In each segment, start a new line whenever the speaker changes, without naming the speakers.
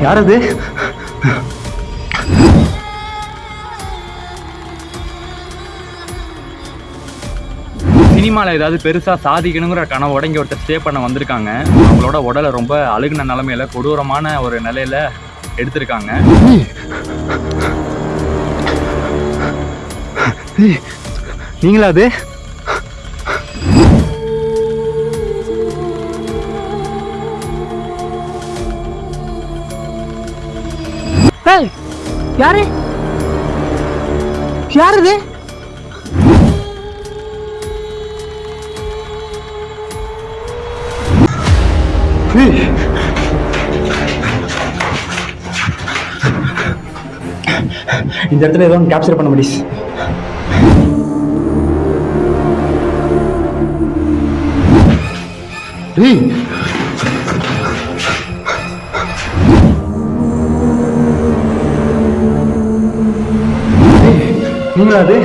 யார் அது? சினிமாவில் ஏதாவது பெருசாக சாதிக்கணுங்கிற கனவோட இங்கே ஒருத்தர் ஸ்டே பண்ண வந்திருக்காங்க. அவங்களோட உடலை ரொம்ப அழுகுன நிலமையில கொடூரமான ஒரு நிலையில எடுத்திருக்காங்க. நீங்களா அது?
யாரு யாரு?
இந்த இடத்துல ஏதோ கேப்சர் பண்ண முடியும். நீங்களா அது?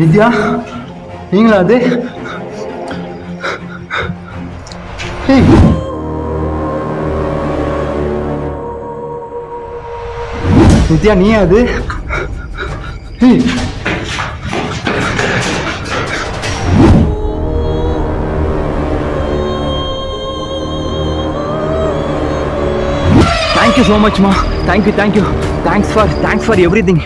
வித்யா, நீங்களா அது? வித்யா, நீ அது? Thank you so much, ma. Thank you. Thanks for everything.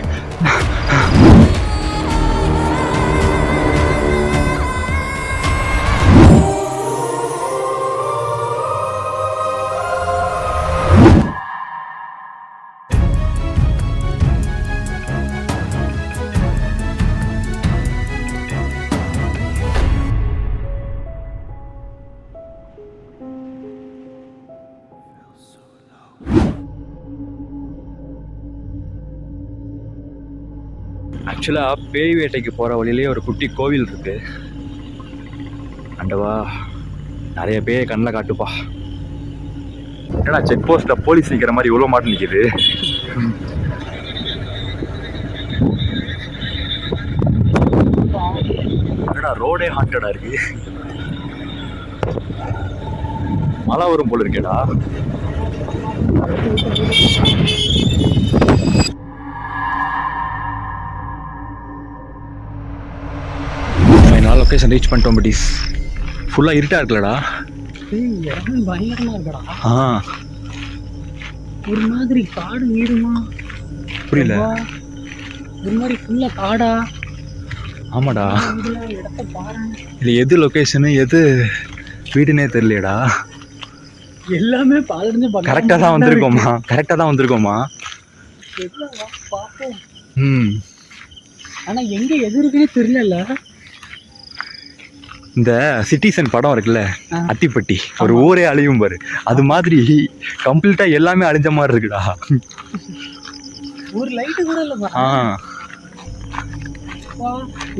ஆக்சுவலாக பேய் வேட்டைக்கு போகிற வழியிலே ஒரு குட்டி கோவில் இருக்கு. அண்டவா, நிறைய பேயை கண்ணில் காட்டுப்பா. ஏன்னா செக் போஸ்ட்டில் போலீஸ் நிற்கிற மாதிரி இவ்வளோ மாட்டு நிற்கிது. என்னடா ரோடே ஹாண்டடா இருக்கு. மழை வரும் போல இருக்கேடா. லொகேஷன் ரீச் பண்ணிட்டோம். பட் ஃபுல்லாக இருட்டாக இருக்குல்லடா.
பயங்கரமா இருக்கடா. ஒரு மாதிரி காடு வீடுமா?
புரியல.
ஒரு மாதிரி ஃபுல்லா காடா.
ஆமாடா.
இடத்த பாரு.
இல்லை எது லொகேஷனு எது வீடுனே தெரியலடா.
எல்லாமே பாலடைஞ்சு
கரெக்டாக தான் வந்திருக்கோமா?
பார்ப்போம். ஆனா எங்க எது இருக்குன்னே தெரியல.
இந்த சிட்டிசன் படம் இருக்குல்ல, அத்திப்பட்டி, ஒரு ஊரே அழியும் பாரு, அது மாதிரி கம்ப்ளீட்டா எல்லாமே அழிஞ்ச மாதிரி இருக்குடா.
ஒரு லைட் கூட இல்ல.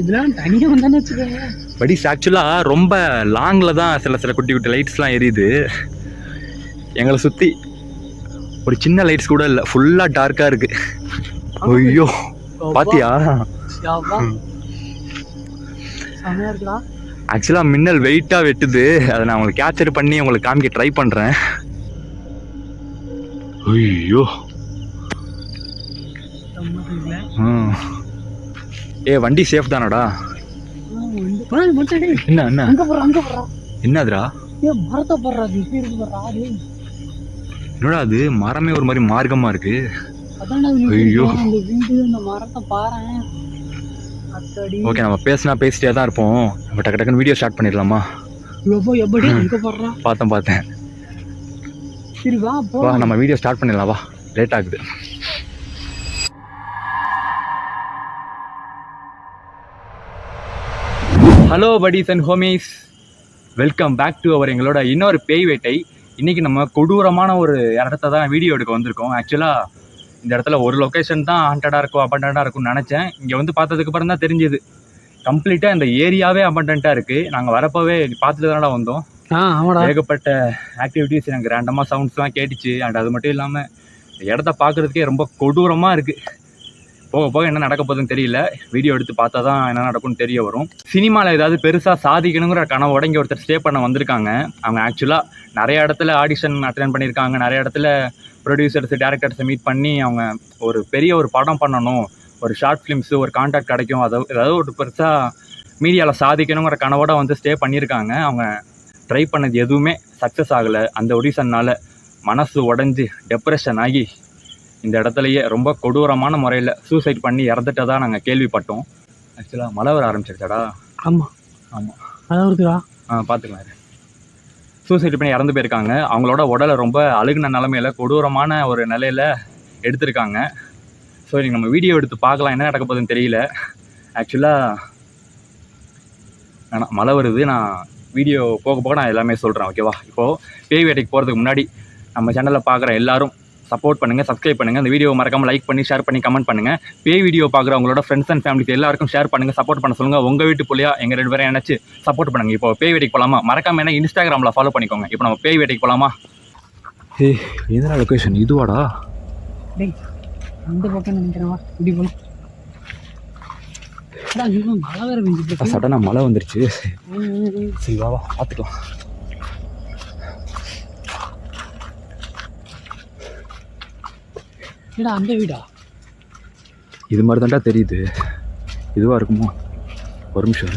இதெல்லாம் தனியா வந்தானே வச்சுக்கோங்க.
பட் ஆக்சுவலா ரொம்ப லாங்ல தான் சில குட்டி லைட்ஸ்லாம் எரியுது. எங்களை சுத்தி ஒரு சின்ன லைட்ஸ் கூட இல்லை, ஃபுல்லா டார்க்கா இருக்கு. ஐயோ, பாத்தியா? ஆக்சுவலாக மின்னல் வெயிட்டாக வெட்டுது. அதை நான் உங்களுக்கு கேப்சர் பண்ணி உங்களுக்கு காமிக்க ட்ரை பண்ணுறேன். ஐயோ, வண்டி சேஃப் தானடா? என்னதுடா? என்னடா அது மரமே ஒரு மாதிரி மார்க்கமா இருக்கு. ஐயோ, ஓகே, நம்ம பேசிட்டே தான் இருப்போம். நம்ம டக்குன்னு வீடியோ ஸ்டார்ட் பண்ணிடலாமா? பார்த்தேன்.
சரி வா
நம்ம வீடியோ ஸ்டார்ட் பண்ணிடலாம். வா, லேட் ஆகுது. Hello buddies and homies, welcome back to எங்களோட இன்னொரு பேய் வேட்டை. இன்னைக்கு நம்ம கொடூரமான ஒரு இடத்த தான் வீடியோ எடுக்க வந்திருக்கோம். ஆக்சுவலாக இந்த இடத்துல ஒரு லொக்கேஷன் தான் ஹாண்டடாக இருக்கும், அபண்டண்டாக இருக்கும்னு நினச்சேன். இங்கே வந்து பார்த்ததுக்கு அப்புறம் தான் தெரிஞ்சுது கம்ப்ளீட்டாக இந்த ஏரியாவே அபண்டண்ட்டாக இருக்குது. நாங்கள் வரப்போவே பார்த்துட்டு தானடா வந்தோம். ஏகப்பட்ட ஆக்டிவிட்டீஸ், எனக்கு ரேண்டமாக சவுண்ட்ஸ்லாம் கேட்டுச்சு. அண்ட் அது மட்டும் இல்லாமல் இந்த இடத்த பார்க்குறதுக்கே ரொம்ப கொடூரமாக இருக்குது. போக போக என்ன நடக்க போகுதுன்னு தெரியல. வீடியோ எடுத்து பார்த்தா தான் என்ன நடக்கும்னு தெரிய வரும். சினிமாவில் ஏதாவது பெருசாக சாதிக்கணுங்கிற கனவோட இங்கே ஒருத்தர் ஸ்டே பண்ண வந்திருக்காங்க. அவங்க ஆக்சுவலாக நிறைய இடத்துல ஆடிஷன் அட்டெண்ட் பண்ணியிருக்காங்க. நிறைய இடத்துல ப்ரொடியூசர்ஸ் டேரக்டர்ஸை மீட் பண்ணி அவங்க ஒரு பெரிய ஒரு படம் பண்ணணும், ஒரு ஷார்ட் ஃபிலிம்ஸு, ஒரு கான்டாக்ட் கிடைக்கும், ஏதாவது ஒரு பெருசாக மீடியாவில் சாதிக்கணுங்கிற கனவோட வந்து ஸ்டே பண்ணியிருக்காங்க. அவங்க ட்ரை பண்ணது எதுவுமே சக்ஸஸ் ஆகலை. அந்த ஒடிஷன்னால் மனசு உடஞ்சி டிப்ரெஷன் ஆகி இந்த இடத்துலையே ரொம்ப கொடூரமான முறையில் சூசைட் பண்ணி இறந்துட்டதாக நாங்கள் கேள்விப்பட்டோம். ஆக்சுவலாக மழை வர ஆரம்பிச்சிருச்சாடா?
ஆமாம்
ஆமாம்,
மழை வருதுடா.
பார்த்துக்கலாம். சூசைட் பண்ணி இறந்து போயிருக்காங்க. அவங்களோட உடலை ரொம்ப அழுகின நிலமையில் கொடூரமான ஒரு நிலையில் எடுத்திருக்காங்க. ஸோ நீங்கள் நம்ம வீடியோ எடுத்து பார்க்கலாம், என்ன நடக்க போகுதுன்னு தெரியல. ஆக்சுவலாக ஆனால் மழை வருது. நான் வீடியோ போக போக நான் எல்லாமே சொல்கிறேன், ஓகேவா? இப்போது பேய் வேட்டைக்கு போகிறதுக்கு முன்னாடி நம்ம சேனலில் பார்க்குற எல்லாரும் சப்போர்ட் பண்ணுங்கள், சப்ஸ்கிரைப் பண்ணுங்கள். இந்த வீடியோ மறக்காமல் லைக் பண்ணி ஷேர் பண்ணி கமெண்ட் பண்ணுங்கள். பேய் வீடியோ பார்க்குற உங்களோட ஃப்ரெண்ட்ஸ் அண்ட் ஃபேமிலிக்கு எல்லாருக்கும் ஷேர் பண்ணுங்கள், சப்போர்ட் பண்ண சொல்லுங்கள். உங்கள் வீட்டு புள்ளியா எங்கள் 2 பேரும் நினச்சி சப்போர்ட் பண்ணுங்கள். இப்போ பேய் வேட்டைக்கு போகலாமா? மறக்காமல் என்ன இன்ஸ்டாகிராமில் ஃபாலோ பண்ணிக்கோங்க. இப்போ நம்ம பேய் வேட்டைக்கு போகலாமா? ஏய், எதனா லொக்கேஷன் இதுவாடா?
டேய், அந்த பக்கம் நினைக்கிறவா இப்படி போகலாம். மழை வேற பெஞ்சிட்டு
சடனாக மழை வந்துருச்சு. சரி வா பார்த்துக்கலாம்.
ஏடா அந்த வீடா?
இது மாதிரி தான்டா தெரியுது. இதுவாக இருக்குமோ? ஒரு நிமிஷம்,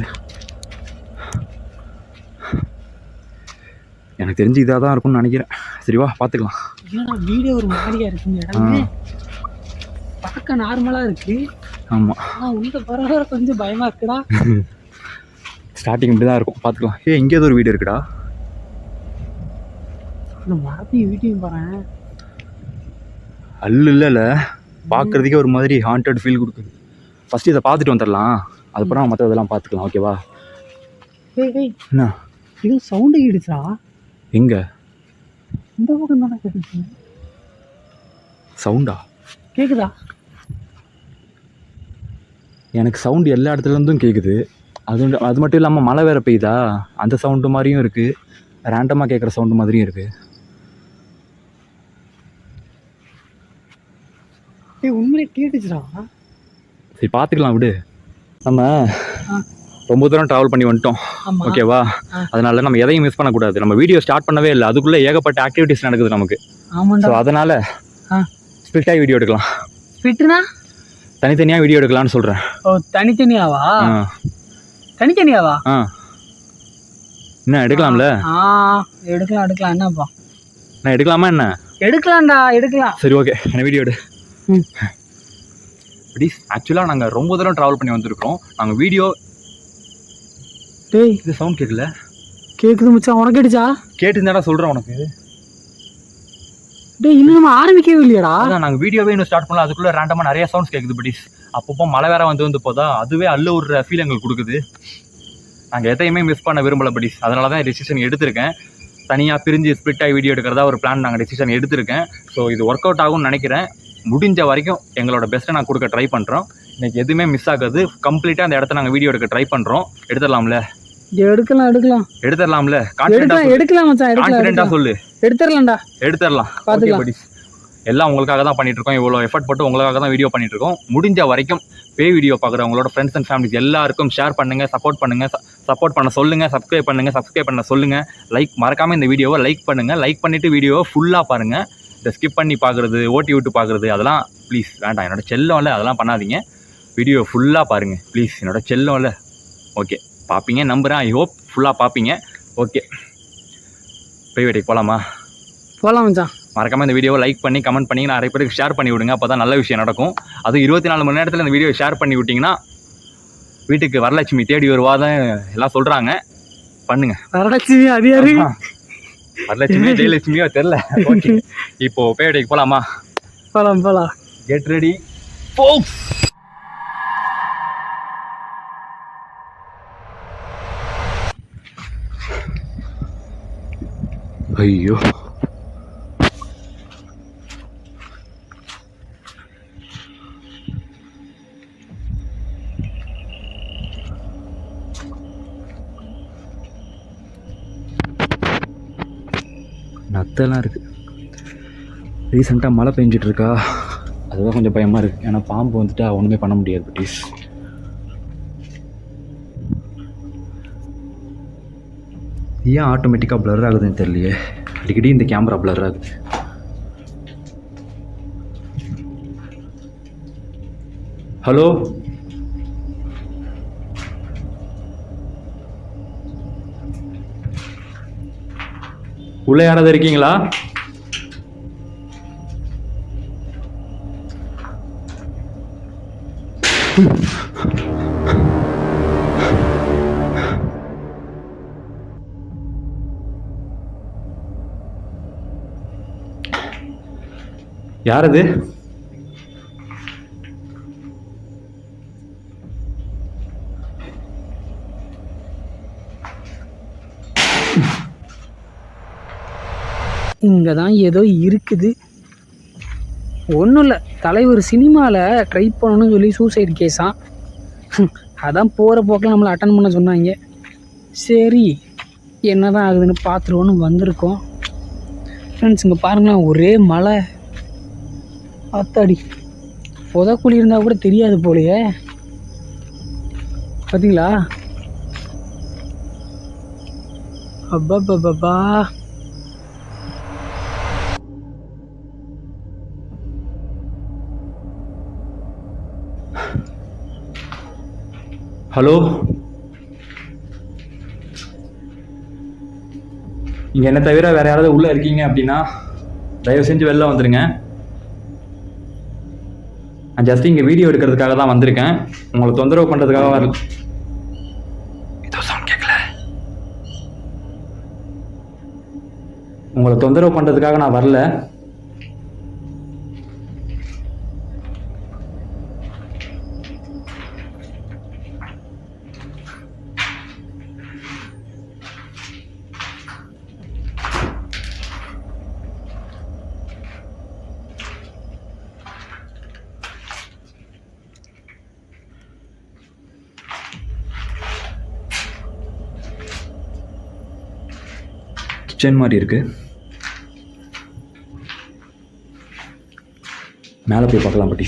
எனக்கு தெரிஞ்சு இதாக தான் இருக்கும்னு நினைக்கிறேன். சரிவா பார்த்துக்கலாம்.
ஏன்னா வீடே ஒரு மாதிரியா இருக்குங்க. இடமே பார்க்க நார்மலாக இருக்கு.
ஆமாம்,
ஆனால் உள்ள பரவாயில்ல, கொஞ்சம் பயமாக இருக்குடா.
ஸ்டார்டிங் இப்படி தான் இருக்கும், பார்த்துக்கலாம். இங்கே ஏதோ ஒரு வீடு இருக்குடா.
இந்த மரத்தையும் வீட்டையும் பாறேன்.
அல்லு இல்லைல்ல, பார்க்குறதுக்கே ஒரு மாதிரி ஹாண்டட் ஃபீல் கொடுக்குது. ஃபஸ்ட்டு இதை பார்த்துட்டு வந்துடலாம், அதுக்கப்புறம் மற்ற இதெல்லாம் பார்த்துக்கலாம், ஓகேவா?
ஏய்
என்ன
இது சவுண்டு கேடுச்சா?
எங்கே?
இந்த பக்கம் தானே கேட்டுச்சு.
சவுண்டா?
கேட்குதா?
எனக்கு சவுண்டு எல்லா இடத்துலேருந்தும் கேட்குது. அது மட்டும் இல்லாமல் மழை வேறு பெய்யுதா, அந்த சவுண்டு மாதிரியும் இருக்குது, ரேண்டமாக கேட்குற சவுண்டு மாதிரியும் இருக்குது.
ஏய், உண்மையிலே கேட்டுச்சுடா.
சரி பார்த்துக்கலாம் விடு. நம்ம ரொம்ப தூரம் ட்ராவல் பண்ணி வந்துட்டோம், ஓகேவா? அதனால நம்ம எதையும் மிஸ் பண்ணக்கூடாது. நம்ம வீடியோ ஸ்டார்ட் பண்ணவே இல்லை, அதுக்குள்ளே ஏகப்பட்ட ஆக்டிவிட்டிஸ் நடக்குது நமக்கு.
ஆமாண்டா.
ஸோ அதனால் ஸ்பிளிட்டாக வீடியோ எடுக்கலாம்.
ஸ்பிளிட்னா
தனித்தனியாக வீடியோ எடுக்கலாம்னு சொல்கிறேன்.
ஓ, தனித்தனியாவா? தனித்தனியாவா?
என்ன எடுக்கலாம்ல?
எடுக்கலாம் எடுக்கலாம். என்னப்பா
நான் எடுக்கலாமா? என்ன
எடுக்கலாம்டா, எடுக்கலாம்.
சரி ஓகே, என்ன வீடியோ எடு. ப்ளீஸ். ஆக்சுவலாக நாங்கள் ரொம்ப தூரம் ட்ராவல் பண்ணி வந்திருக்கோம். நாங்கள் வீடியோ.
டேய்,
இது சவுண்ட் கேட்கல?
கேட்குது மச்சான். உனக்கு கேட்டுச்சா?
கேட்டுருந்தாடா, சொல்கிறேன் உனக்கு.
டேய், இன்னும் நம்ம ஆரம்பிக்கவே இல்லையாடா?
அதான் நாங்கள் வீடியோவே இன்னும் ஸ்டார்ட் பண்ணலாம், அதுக்குள்ளே ரேண்டமாக நிறைய சவுண்ட்ஸ் கேட்குது. ப்ளீஸ். அப்பப்போ மழை வேற வந்து போதா, அதுவே அல்ல ஒரு ஃபீல் எங்களுக்கு கொடுக்குது. நாங்கள் எதையுமே மிஸ் பண்ண விரும்பலை ப்ளீஸ். அதனால தான் டெசிஷன் எடுத்திருக்கேன். தனியாக பிரிஞ்சு ஸ்பிளிட்டாக வீடியோ எடுக்கிறதா ஒரு பிளான் நாங்கள் டெசிஷன் எடுத்திருக்கேன். ஸோ இது ஒர்க் அவுட் ஆகும்னு நினைக்கிறேன். முடிஞ்ச வரைக்கும் எங்களோட பெஸ்ட்டை நான் கொடுக்க ட்ரை பண்ணுறோம். இன்றைக்கி எதுவுமே மிஸ் ஆகாது. கம்ப்ளீட்டாக அந்த இடத்த நாங்கள் வீடியோ எடுக்க ட்ரை பண்ணுறோம். எடுத்துடலாம்ல?
எடுக்கலாம் எடுக்கலாம்.
எடுத்துடலாம்ல?
எடுக்கலாம் மச்சான்,
கான்ஃபிடென்ட்டாக சொல்லு.
எடுத்துடலாம்டா,
எடுத்துடலாம். எல்லாம் உங்களுக்காக தான் பண்ணிட்டு இருக்கோம். இவ்வளோ எஃபர்ட் போட்டு உங்களுக்காக தான் வீடியோ பண்ணிட்டு இருக்கோம். முடிஞ்ச வரைக்கும் பேய் வீடியோ பார்க்குறவங்களோட ஃப்ரெண்ட்ஸ் அண்ட் ஃபேமிலிஸ் எல்லாருக்கும் ஷேர் பண்ணுங்கள், சப்போர்ட் பண்ணுங்கள், சப்போர்ட் பண்ண சொல்லுங்கள், சப்ஸ்கிரைப் பண்ணுங்கள், சப்ஸ்கிரைப் பண்ண சொல்லுங்கள். லைக் மறக்காமல் இந்த வீடியோவை லைக் பண்ணுங்கள். லைக் பண்ணிவிட்டு வீடியோவை ஃபுல்லாக பாருங்கள். இதை ஸ்கிப் பண்ணி பார்க்குறது, ஓட்டி விட்டு பார்க்குறது அதெல்லாம் ப்ளீஸ் வேண்டாம். என்னோட செல்லம் இல்லை, அதெல்லாம் பண்ணாதீங்க. வீடியோ ஃபுல்லாக பாருங்கள் ப்ளீஸ். என்னோட செல்லம் இல்லை, ஓகே? பார்ப்பீங்க நம்புகிறேன். ஐ ஹோப் ஃபுல்லாக பார்ப்பீங்க. ஓகே, பேய் வேட்டைக்கு போகலாமா?
போகலாம் மச்சான்.
மறக்காமல் இந்த வீடியோவை லைக் பண்ணி கமெண்ட் பண்ணி நிறைய பேருக்கு ஷேர் பண்ணி விடுங்க. அப்போ தான் நல்ல விஷயம் நடக்கும். அது 24 மணி நேரத்தில் இந்த வீடியோ ஷேர் பண்ணி விட்டிங்கன்னா வீட்டுக்கு வரலட்சுமி தேடி வருவாதான் எல்லாம் சொல்கிறாங்க. பண்ணுங்க.
வரலட்சுமி அது யாரு?
வரலட்சுமியோ ஜெயலட்சுமியோ தெரில. ஓகே, இப்போது பேய் வேட்டைக்கு போகலாமா?
போகலாம் போகலாம்.
Get ready folks. ஐயோ, நத்தெல்லாம் இருக்குது. ரீசெண்டாக மழை பெஞ்சிட்ருக்கா, அதுதான் கொஞ்சம் பயமாக இருக்குது. ஏன்னா பாம்பு வந்துட்டு ஒன்றுமே பண்ண முடியாது பட்டீஸ். ஏன் ஆட்டோமேட்டிக்காக ப்ளர் ஆகுதுன்னு தெரியலையே. அடிக்கடி இந்த கேமரா ப்ளர் ஆகுது. ஹலோ, உள்ள யாராவது இருக்கீங்களா? யார் அது?
இங்கே தான் ஏதோ இருக்குது. ஒன்றும் இல்லை, தலைவர் சினிமாவில் ட்ரை பண்ணணும்னு சொல்லி சூசைட் கேஸாம். அதான் போகிற போக்கில் நம்மளை அட்டன் பண்ண சொன்னாங்க. சரி, என்ன தான் ஆகுதுன்னு பார்த்துருவோன்னு வந்திருக்கோம். ஃப்ரெண்ட்ஸ், இங்கே பாருங்களேன், ஒரே மழை. அத்தாடி, புதக்குழி இருந்தால் கூட தெரியாது போலையே. பார்த்தீங்களா? அப்பா.
ஹலோ, இங்கே என்ன தவிர வேறு யாராவது உள்ளே இருக்கீங்க அப்படின்னா தயவு செஞ்சு வெளில வந்துடுங்க. நான் ஜஸ்ட் இங்கே வீடியோ எடுக்கிறதுக்காக தான் வந்திருக்கேன். உங்களை தொந்தரவு பண்ணுறதுக்காக வரல. ஏதோ சவுண்ட் கேட்கல. உங்களை தொந்தரவு பண்ணுறதுக்காக நான் வரல. கிச்சன் மாதிரி இருக்கு. மேலே போய் பார்க்கலாம் பட்டி.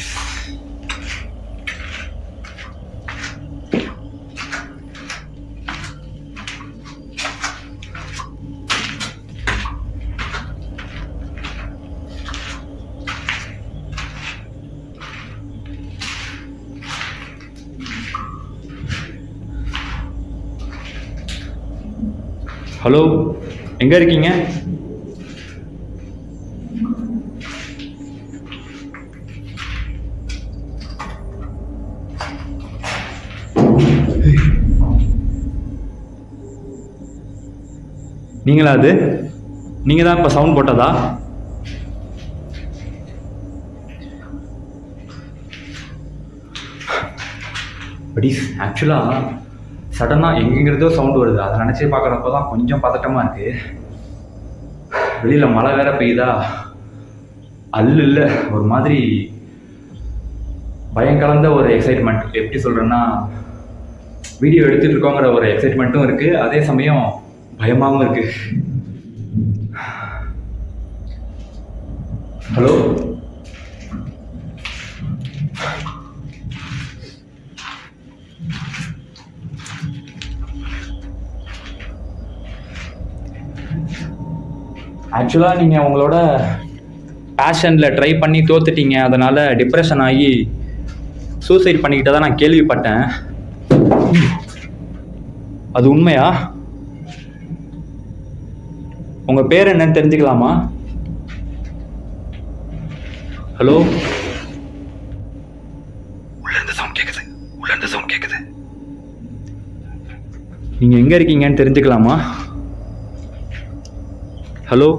ஹலோ, எங்க இருக்கீங்க? நீங்களா? அது நீங்க தான் இப்ப சவுண்ட் போட்டதா? பட் ஆக்சுவலா சடனாக எங்கெங்கிறதோ சவுண்டு வருது. அதை நினச்சி பார்க்குறப்ப தான் கொஞ்சம் பதட்டமாக இருக்குது. வெளியில் மழை வேற பெய்யுதா, அல்லு இல்லை, ஒரு மாதிரி பயம் கலந்த ஒரு எக்ஸைட்மெண்ட். எப்படி சொல்கிறேன்னா, வீடியோ எடுத்துகிட்டு இருக்கோங்கிற ஒரு எக்ஸைட்மெண்ட்டும் இருக்குது, அதே சமயம் பயமாகவும் இருக்குது. ஹலோ, ஆக்சுவலாக நீங்கள் உங்களோட பேஷனில் ட்ரை பண்ணி தோத்துட்டீங்க. அதனால் டிப்ரெஷன் ஆகி சூசைட் பண்ணிக்கிட்டதான் நான் கேள்விப்பட்டேன். அது உண்மையா? உங்கள் பேர் என்னன்னு தெரிஞ்சுக்கலாமா? ஹலோ, உள்ளேருந்து சவுண்ட் கேட்குது. நீங்கள் எங்கே இருக்கீங்கன்னு தெரிஞ்சுக்கலாமா? Hello,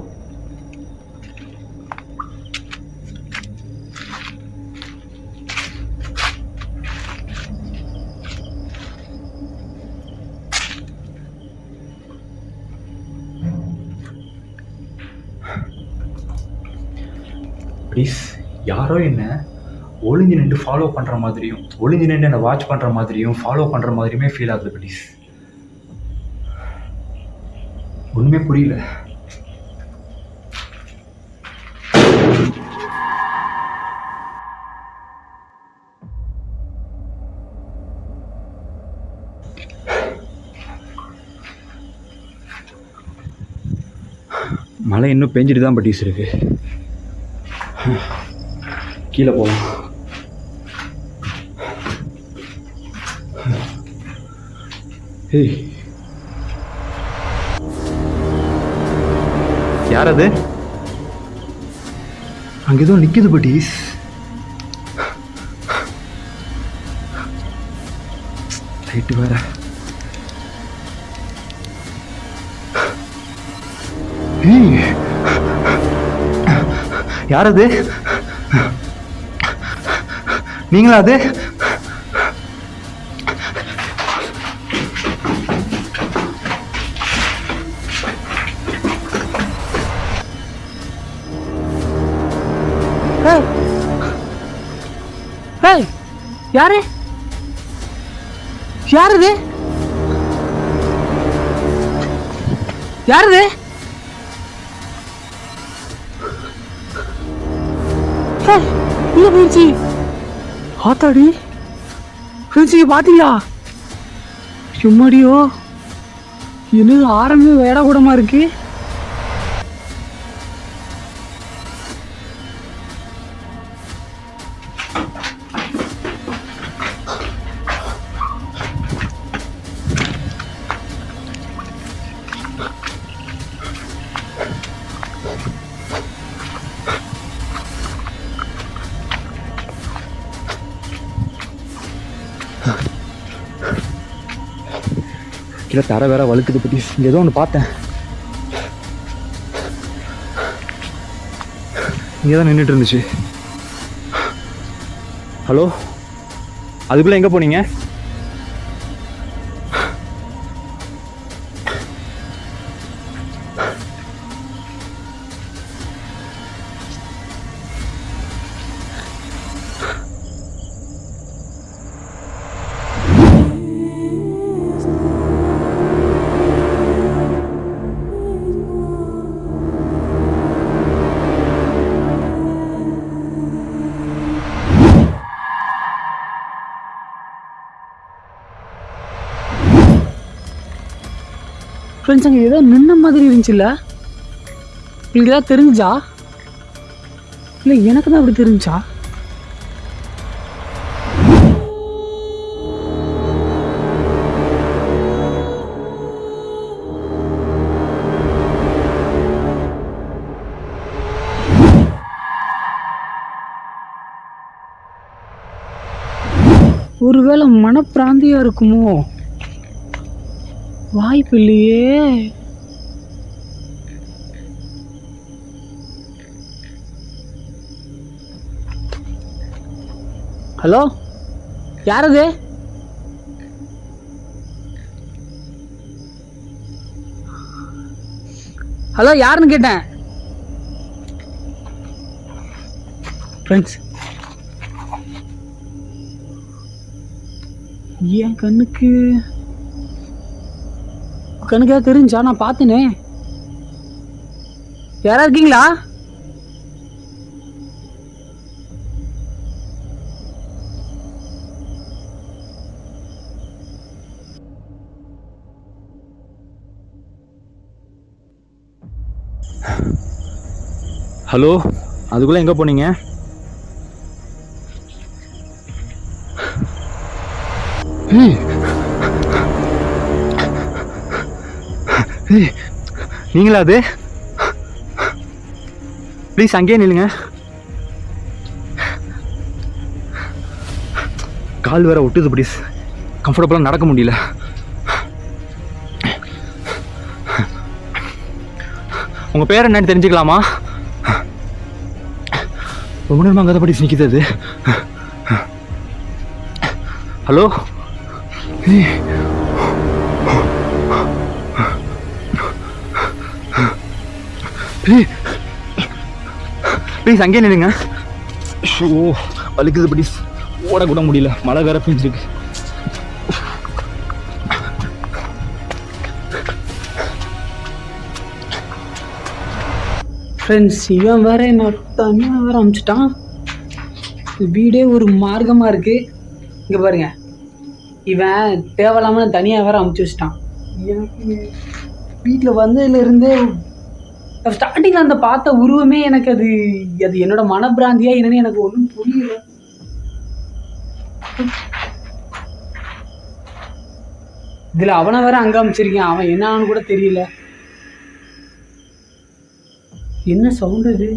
please. யாரோ என்ன ஒளிஞ்சு நின்று ஃபாலோ பண்ணுற மாதிரியும், ஒளிஞ்சு நின்று என்னை வாட்ச் பண்ணுற மாதிரியும், ஃபாலோ பண்ணுற மாதிரியுமே ஃபீல் ஆகுது. ப்ளீஸ், ஒன்றுமே புரியல. மழை இன்னும் பெஞ்சிட்டு தான் பட்டீஸ் இருக்கு. கீழே போகலாம். ஏய், யார் அது? அங்கே ஏதோ நிற்குது பட்டீஸ். லைட்டு வேற. ஏய், யார் அது? நீங்களா அது?
யாரு? யாருது? யாருது? உள்ள போயிடுச்சு. ஆத்தாடி ஃப்ரெண்ட்ஸ், இங்கே பார்த்தீங்களா? சும்மாடியோ, என்னது ஆரம்பமே வேட கூடமா இருக்கு.
கீழே தர வேற வழுக்குது பற்றி. இங்கே ஏதோ ஒன்று பார்த்தேன். இங்கே தான் நின்றுட்டு இருந்துச்சு. ஹலோ, அதுக்குள்ளே எங்கே போனீங்க?
ஃப்ரெண்ட்ஸ், அங்கே ஏதோ நின்ன மாதிரி இருந்துச்சுல்ல? உங்களுக்கு ஏதாவது தெரிஞ்சா? இல்லை எனக்கு தான் அப்படி தெரிஞ்சா? ஒருவேளை மனப்பிராந்தியா இருக்குமோ? வாய்ப்பு இல்லையே. ஹலோ, யார் அது? ஹலோ, யாருன்னு கேட்டேன். ஃப்ரெண்ட்ஸ், என் கண்ணுக்கு ஏதாவது தெரிஞ்சா? நான் பார்த்தேனே. யாரா இருக்கீங்களா?
ஹலோ, அதுக்குள்ளே எங்கே போனீங்க? நீங்களா அது? ப்ளீஸ் அங்கேயே நில்லுங்க. கால் வேற ஒட்டுது ப்ளீஸ். கம்ஃபர்டபுளாக நடக்க முடியல. உங்கள் பேர் என்னன்னு தெரிஞ்சுக்கலாமா? ரொம்ப நேரமாக அங்கே தான் படி நிற்கிது அது. ஹலோ, ப்ளீஸ் அங்கேயே நில்லுங்க. ஷோ, வலிக்குது ப்ளீஸ். ஓடக்கூட முடியல, மழை வேற பெஞ்சிருக்கு.
ஃப்ரெண்ட்ஸ், இவன் வேற என்ன தனியாக வேற அனுப்பிச்சிட்டான். வீடே ஒரு மார்க்கமாக இருக்குது. இங்கே பாருங்க, இவன் தேவையில்லாமல் தனியாக வேற அமுச்சு வச்சிட்டான். எனக்கு வீட்டில் வந்ததுலேருந்தே ஸ்டார்டிங்கில் அந்த பார்த்த உருவமே எனக்கு அது என்னோட மனப்பிராந்தியா என்னன்னு எனக்கு ஒன்றும் புரியல. இதில் அவனை வேற அங்கே அமைச்சிருக்கேன். அவன் என்னான்னு கூட தெரியல. என்ன சவுண்ட் இது?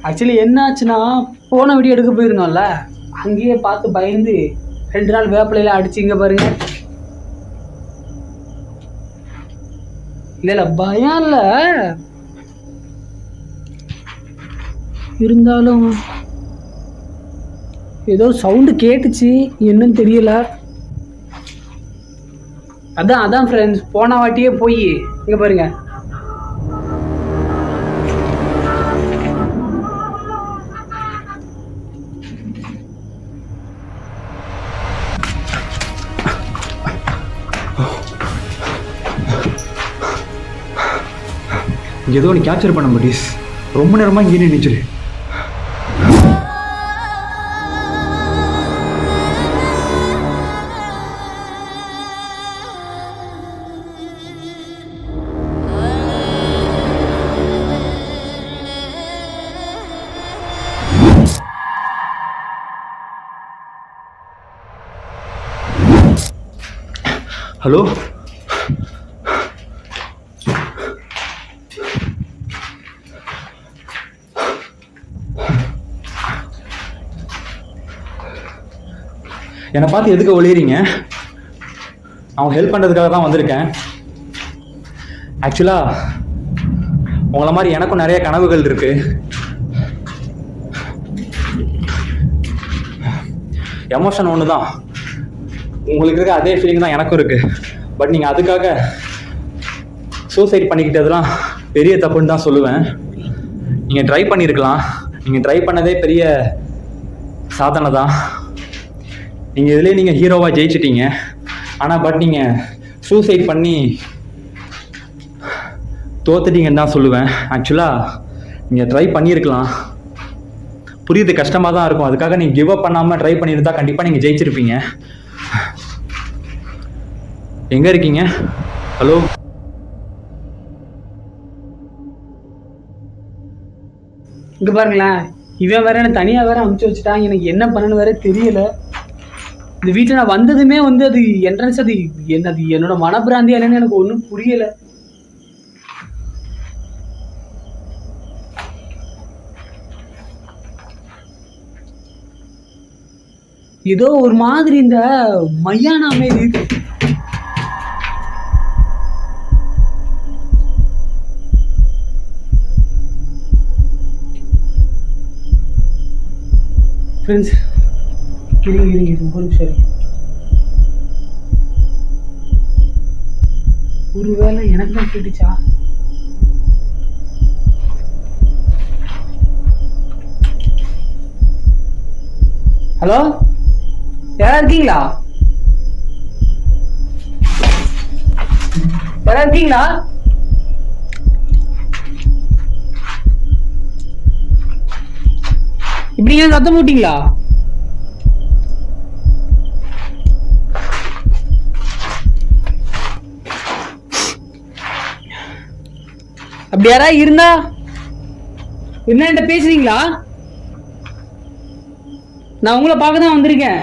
ஆக்சுவலி என்ன ஆச்சுன்னா, போன வீடியோ எடுக்க போயிருந்தோம்ல, அங்கேயே பார்த்து பயந்து 2 நாள் வேப்பிலையில அடிச்சு. இங்கே பாருங்க. இல்லை பயம் இல்லை, இருந்தாலும் ஏதோ சவுண்டு கேட்டுச்சு, என்னன்னு தெரியல. அதான் ஃப்ரெண்ட்ஸ், போன வாட்டியே போய் இங்கே பாருங்க.
ஏதோ நீ கேப்சர் பண்ண முடியும். ரொம்ப நேரமாக இங்கே நினைச்சிரு. ஹலோ, என்னை பார்த்து எதுக்கு ஒளியறீங்க? அவங்க ஹெல்ப் பண்ணுறதுக்காக தான் வந்திருக்கேன். ஆக்சுவலாக உங்களை மாதிரி எனக்கும் நிறைய கனவுகள் இருக்கு. எமோஷன் ஒன்று தான், உங்களுக்கு இருக்க அதே ஃபீலிங் தான் எனக்கும் இருக்குது. பட் நீங்கள் அதுக்காக சூசைட் பண்ணிக்கிட்டதெல்லாம் பெரிய தப்புன்னு தான் சொல்லுவேன். நீங்கள் ட்ரை பண்ணியிருக்கலாம். நீங்கள் ட்ரை பண்ணதே பெரிய சாதனை தான். நீங்கள் இதுலேயே நீங்கள் ஹீரோவாக ஜெயிச்சிட்டீங்க. ஆனால் பட் நீங்கள் சூசைட் பண்ணி தோத்துட்டீங்கன்னு தான் சொல்லுவேன். ஆக்சுவலாக நீங்கள் ட்ரை பண்ணியிருக்கலாம். புரியுது, கஷ்டமாக தான் இருக்கும். அதுக்காக நீங்கள் கிவ் அப் பண்ணாமல் ட்ரை பண்ணியிருந்தா கண்டிப்பாக நீங்கள் ஜெயிச்சிருப்பீங்க. எங்கே இருக்கீங்க? ஹலோ,
இங்கே பாருங்களேன். இவன் வேற என்ன தனியாக வேற அமுச்சு வச்சுட்டான். எனக்கு என்ன பண்ணணும்னு வேற தெரியல. இந்த வீட்டில் நான் வந்ததுமே அது என்ட்ரன்ஸ், அது என்னோட மனப்பிராந்தி என்னன்னு எனக்கு ஒன்றும் புரியல. ஏதோ ஒரு மாதிரி இந்த மையானாமே இருக்கு. ஃப்ரெண்ட்ஸ், இருங்க ஒரு நிமிஷம். ஒருவேளை எனக்கு தான் கேட்டுச்சா? ஹலோ, யாரா இருக்கீங்களா? இப்படி ஏன் சத்தம் போட்டீங்களா? அப்படி யாரா இருந்தா என்ன பேசுறீங்களா? நான் உங்களை பார்க்க தான் வந்திருக்கேன்.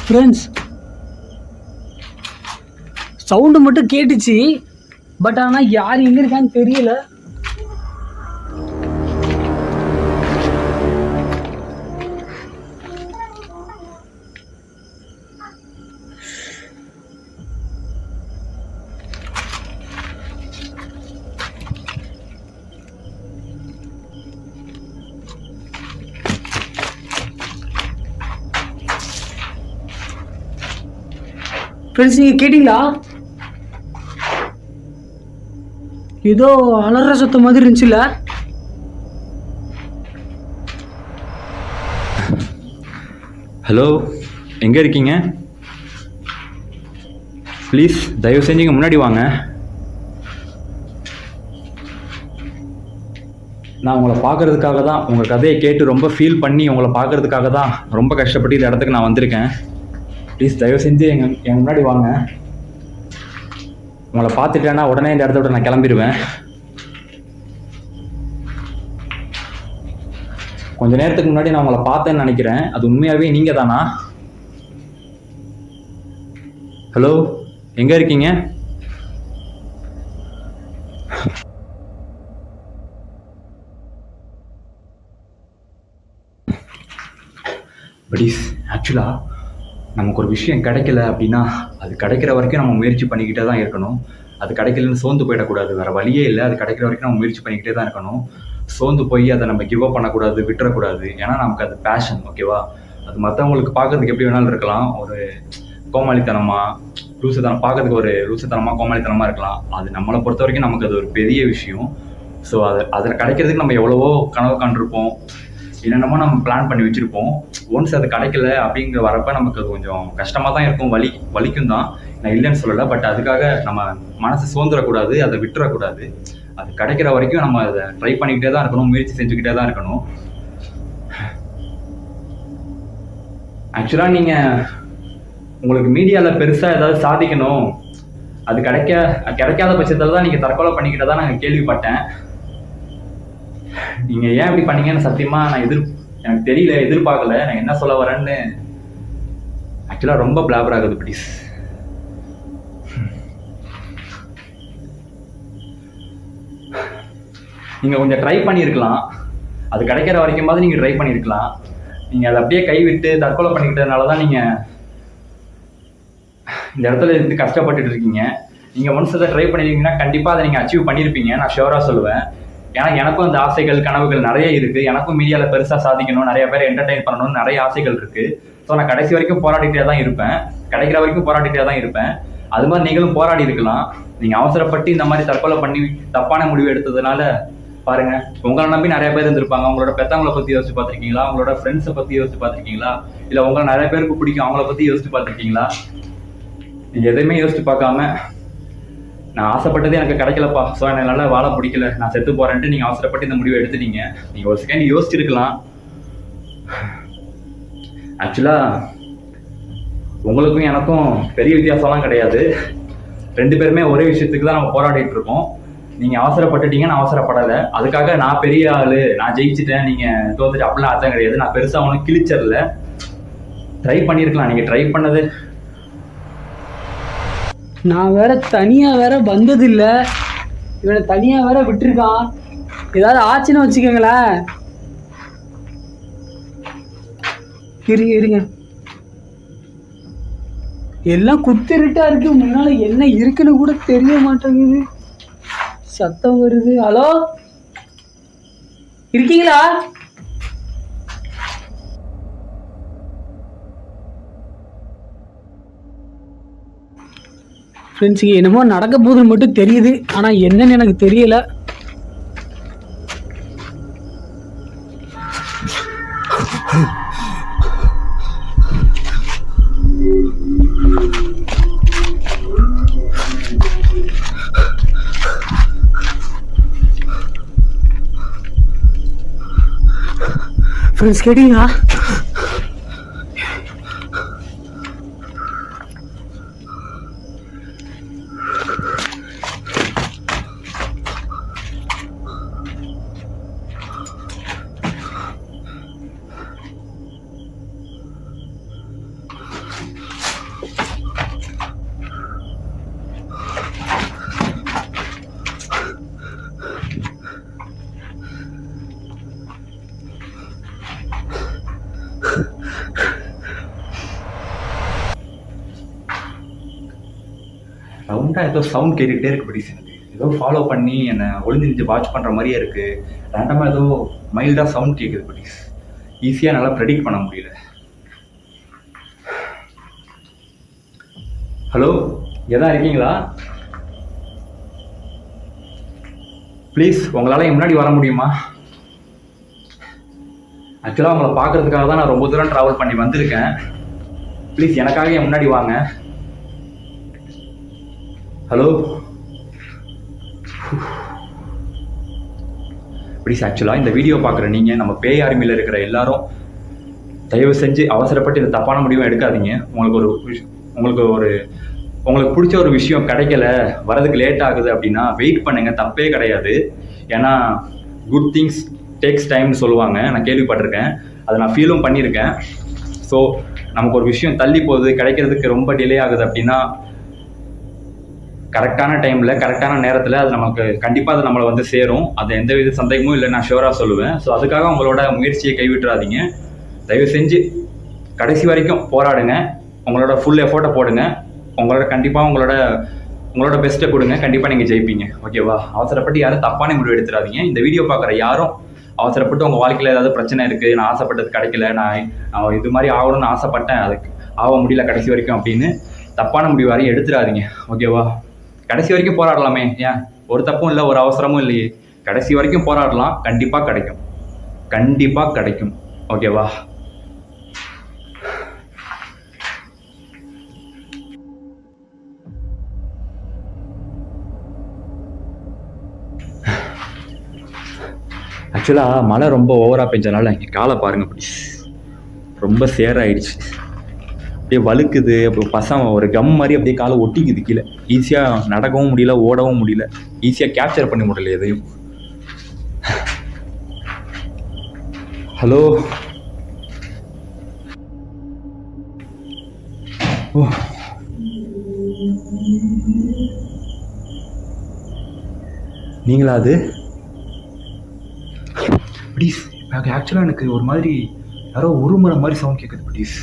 ஃப்ரெண்ட்ஸ், சவுண்டு மட்டும் கேட்டுச்சு. பட் ஆனால் யார் எங்கே இருக்கான்னு தெரியல. ஃப்ரெண்ட்ஸ், நீங்கள் கேட்டிங்களா? ஏதோ அலற சத்தம் மாதிரி இருந்துச்சுல்ல?
ஹலோ, எங்கே இருக்கீங்க? ப்ளீஸ் தயவு செஞ்சு இங்கே முன்னாடி வாங்க. நான் உங்களை பார்க்கறதுக்காக தான், உங்கள் கதையை கேட்டு ரொம்ப ஃபீல் பண்ணி உங்களை பார்க்கறதுக்காக தான் ரொம்ப கஷ்டப்பட்டு இந்த இடத்துக்கு நான் வந்திருக்கேன். ப்ளீஸ் தயவு செஞ்சு என் முன்னாடி வாங்க. உங்களை பார்த்துட்டேன்னா உடனே இந்த இடத்த விட்டு நான் கிளம்பிடுவேன். கொஞ்ச நேரத்துக்கு முன்னாடி நான் உங்களை பார்த்தேன்னு நினைக்கிறேன். அது உண்மையாகவே நீங்கள் தானா? ஹலோ, எங்கே இருக்கீங்க? படீஸ், ஆக்சுவலாக நமக்கு ஒரு விஷயம் கிடைக்கல அப்படின்னா அது கிடைக்கிற வரைக்கும் நம்ம முயற்சி பண்ணிக்கிட்டே தான் இருக்கணும். அது கிடைக்கலன்னு சோர்ந்து போயிடக்கூடாது. வேறு வழியே இல்லை. அது கிடைக்கிற வரைக்கும் நம்ம முயற்சி பண்ணிக்கிட்டே தான் இருக்கணும். சோர்ந்து போய் அதை நம்ம கிவ் அப் பண்ணக்கூடாது, விட்டுறக்கூடாது. ஏன்னா நமக்கு அது பேஷன், ஓகேவா? அது மற்றவங்களுக்கு பார்க்கறதுக்கு எப்படி வேணாலும் இருக்கலாம். ஒரு கோமாளித்தனமாக, பார்க்கறதுக்கு ஒரு லூசுத்தனமாக கோமாளித்தனமாக இருக்கலாம். அது நம்மளை பொறுத்த வரைக்கும் நமக்கு அது ஒரு பெரிய விஷயம். ஸோ அதில் கிடைக்கிறதுக்கு நம்ம எவ்வளவோ கனவு கண்டிருப்போம், என்னென்னமோ நம்ம பிளான் பண்ணி வச்சுருப்போம். ஒன்ஸ் அது கிடைக்கல அப்படிங்கிற வரப்போ நமக்கு அது கொஞ்சம் கஷ்டமாக தான் இருக்கும், வலிக்கும் தான், நான் இல்லைன்னு சொல்லலை. பட் அதுக்காக நம்ம மனசு சோர்ந்துடக்கூடாது, அதை விட்டுறக்கூடாது. அது கிடைக்கிற வரைக்கும் நம்ம அதை ட்ரை பண்ணிக்கிட்டே தான் இருக்கணும், முயற்சி செஞ்சுக்கிட்டே தான் இருக்கணும். ஆக்சுவலாக நீங்கள் உங்களுக்கு மீடியாவில் பெருசாக ஏதாவது சாதிக்கணும், அது கிடைக்காத பட்சத்தில் தான் நீங்கள் தற்கொலை பண்ணிக்கிட்டதான் நாங்கள் கேள்விப்பட்டேன். நீங்கள் ஏன் இப்படி பண்ணீங்கன்னு சத்தியமாக நான் எனக்கு தெரியல, எதிர்பார்க்கல. நான் என்ன சொல்ல வரேன்னு ஆக்சுவலாக ரொம்ப பிளாபர் ஆகுது ப்ளீஸ். நீங்கள் கொஞ்சம் ட்ரை பண்ணியிருக்கலாம். அது கிடைக்கிற வரைக்குமாவது நீங்கள் ட்ரை பண்ணியிருக்கலாம். நீங்கள் அதை அப்படியே கைவிட்டு தற்கொலை பண்ணிக்கிட்டதுனால தான் நீங்கள் இந்த இடத்துல இருந்து கஷ்டப்பட்டுட்டு இருக்கீங்க. நீங்கள் ஒன்ஸ் அதை ட்ரை பண்ணியிருக்கீங்கன்னா கண்டிப்பாக அதை நீங்கள் அச்சீவ் பண்ணியிருப்பீங்க, நான் ஷுவராக சொல்லுவேன். ஏன்னா எனக்கும் அந்த ஆசைகள் கனவுகள் நிறைய இருக்குது. எனக்கும் மீடியாவில் பெருசாக சாதிக்கணும், நிறைய பேர் என்டர்டெயின் பண்ணணும்னு நிறைய ஆசைகள் இருக்குது. ஸோ நான் கடைசி வரைக்கும் போராடிட்டே தான் இருப்பேன், கிடைக்கிற வரைக்கும் போராடிட்டே தான் இருப்பேன். அது மாதிரி நீங்களும் போராடி இருக்கலாம். நீங்கள் அவசரப்பட்டு இந்த மாதிரி தற்கொலை பண்ணி தப்பான முடிவு எடுத்ததுனால பாருங்க, உங்களை நம்பி நிறைய பேர் இருந்திருப்பாங்க. உங்களோட பெற்றவங்களை பற்றி யோசிச்சு பார்த்துருக்கீங்களா? உங்களோட ஃப்ரெண்ட்ஸை பற்றி யோசிச்சு பார்த்துருக்கீங்களா? இல்லை உங்களை நிறைய பேருக்கு பிடிக்கும், அவங்கள பற்றி யோசிச்சு பார்த்துருக்கீங்களா? நீங்கள் எதையுமே யோசிச்சு பார்க்காம, நான் ஆசைப்பட்டதே எனக்கு கிடைக்கலப்பா, ஸோ எனக்கு நல்லா வாழ பிடிக்கல, நான் செத்து போகிறேன்ட்டு நீங்கள் அவசரப்பட்டு இந்த முடிவை எடுத்துட்டீங்க. நீங்கள் ஒரு செகண்ட் யோசிச்சிருக்கலாம். ஆக்சுவலாக உங்களுக்கும் எனக்கும் பெரிய வித்தியாசம்லாம் கிடையாது. 2 பேருமே ஒரே விஷயத்துக்கு தான் நம்ம போராடிட்டு இருக்கோம். நீங்கள் அவசரப்பட்டுட்டீங்க, நான் அவசரப்படலை. அதுக்காக நான் பெரிய ஆள், நான் ஜெயிச்சிட்டேன், நீங்கள் தோத்துட்டு அப்படிலாம் அர்த்தம் கிடையாது. நான் பெருசாக ஒன்றும் கிழிச்சரில், ட்ரை பண்ணியிருக்கலாம். நீங்கள் ட்ரை பண்ணது,
நான் வேற தனியாக வேற வந்ததில்லை, இவனை தனியாக வேற விட்டுருக்கான். ஏதாவது ஆச்சுன்னு வச்சுக்கோங்களேன். இருங்க, எல்லாம் குத்திருட்டா இருக்கு, முன்னால என்ன இருக்குன்னு கூட தெரிய மாட்டேங்குது. சத்தம் வருது. ஹலோ, இருக்கீங்களா? ஃப்ரெண்ட்ஸுக்கு என்னமோ நடக்க போகுதுன்னு மட்டும் தெரியுது, ஆனால் என்னன்னு எனக்கு தெரியல. ஃப்ரெண்ட்ஸ் கேட்டீங்களா?
ரவுண்டாக ஏதோ சவுண்ட் கேட்டுக்கிட்டே இருக்கு ப்ளீஸ். எனக்கு ஏதோ ஃபாலோ பண்ணி என்னை ஒளிஞ்சு வாட்ச் பண்ணுற மாதிரியே இருக்குது. ரேண்டமாக ஏதோ மைல்டாக சவுண்ட் கேட்குது ப்ளீஸ். ஈஸியாக நல்லா ப்ரெடிக்ட் பண்ண முடியல. ஹலோ, எதா இருக்கீங்களா? ப்ளீஸ் உங்களால் என் முன்னாடி வர முடியுமா? ஆக்சுவலாக உங்களை பார்க்கறதுக்காக தான் நான் ரொம்ப தூரம் ட்ராவல் பண்ணி வந்திருக்கேன். ப்ளீஸ் எனக்காக என் முன்னாடி வாங்க. ஹலோ ப்ளீஸ் ஆக்சுவலாக இந்த வீடியோ பார்க்குற நீங்கள், நம்ம பேய் ஆர்மியில் இருக்கிற எல்லாரும் தயவு செஞ்சு அவசரப்பட்டு இந்த தப்பான முடிவும் எடுக்காதீங்க. உங்களுக்கு பிடிச்ச ஒரு விஷயம் கிடைக்கல, வரதுக்கு லேட் ஆகுது அப்படின்னா வெயிட் பண்ணுங்கள், தப்பே கிடையாது. ஏன்னா குட் திங்ஸ் டேக்ஸ் டைம்னு சொல்லுவாங்க, நான் கேள்விப்பட்டிருக்கேன், அதை நான் ஃபீலும் பண்ணியிருக்கேன். ஸோ நமக்கு ஒரு விஷயம் தள்ளி போகுது, கிடைக்கிறதுக்கு ரொம்ப டிலே ஆகுது அப்படின்னா கரெக்டான டைமில் கரெக்டான நேரத்தில் அது நமக்கு கண்டிப்பாக அது நம்மளை வந்து சேரும். அது எந்த வித சந்தேகமும் இல்லை, நான் ஷுவராக சொல்லுவேன். ஸோ அதுக்காக உங்களோட முயற்சியை கைவிட்டுறாதீங்க. தயவு செஞ்சு கடைசி வரைக்கும் போராடுங்க, உங்களோட ஃபுல் எஃபோர்ட்டை போடுங்க, கண்டிப்பாக உங்களோட பெஸ்ட்டை கொடுங்க, கண்டிப்பாக நீங்கள் ஜெயிப்பீங்க. ஓகேவா? அவசரப்பட்டு யாரும் தப்பான முடிவு எடுத்துடாதீங்க. இந்த வீடியோ பார்க்குற யாரும் அவசரப்பட்டு உங்கள் வாழ்க்கையில் ஏதாவது பிரச்சனை இருக்குது, நான் ஆசைப்பட்டது கிடைக்கல, நான் இது மாதிரி ஆகணும்னு ஆசைப்பட்டேன், அதுக்கு ஆக முடியல கடைசி வரைக்கும் அப்படின்னு தப்பான முடிவு வரையும் எடுத்துடாதீங்க. ஓகேவா? கடைசி வரைக்கும் போராடலாமே, ஏன் ஒரு தப்பும் இல்லை, ஒரு அவசரமும் இல்லையே. கடைசி வரைக்கும் போராடலாம், கண்டிப்பாக கிடைக்கும், கண்டிப்பாக கிடைக்கும். ஓகேவா? ஆக்சுவலாக மழை ரொம்ப ஓவராக பெஞ்சனால இங்கே காலை பாருங்கள், அப்படி ரொம்ப சேராயிடுச்சு, அப்படியே வழுக்குது. அப்போ பசங்க ஒரு கம் மாதிரி அப்படியே காலை ஒட்டிக்குது கீழே. ஈஸியாக நடக்கவும் முடியல, ஓடவும் முடியல, ஈஸியாக கேப்சர் பண்ண முடியல எதையும். ஹலோ, ஓ நீங்களா? அது ப்ளீஸ், ஆக்சுவலாக எனக்கு ஒரு மாதிரி யாரோ உருமுறை மாதிரி சவுண்ட் கேட்குது ப்ளீஸ்.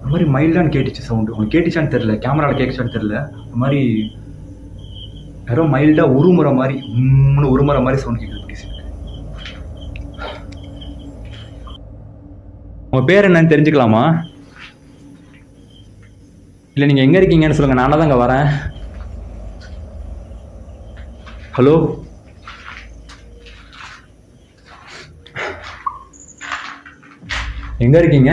ஒரு மாதிரி மைல்டான்னு கேட்டுச்சு சவுண்டு. உங்களுக்கு கேட்டுச்சான்னு தெரில, கேமராவில் கேட்டுச்சான்னு தெரில. ஒரு மாதிரி யாரோ மைல்டாக உருமுறை மாதிரி சவுண்ட் கேட்குது ப்ளீஸ். உங்கள் பேர் என்னன்னு தெரிஞ்சுக்கலாமா? இல்லை நீங்கள் எங்கே இருக்கீங்கன்னு சொல்லுங்கள், நானாக தான் அங்கே வரேன். ஹலோ, எங்கே இருக்கீங்க?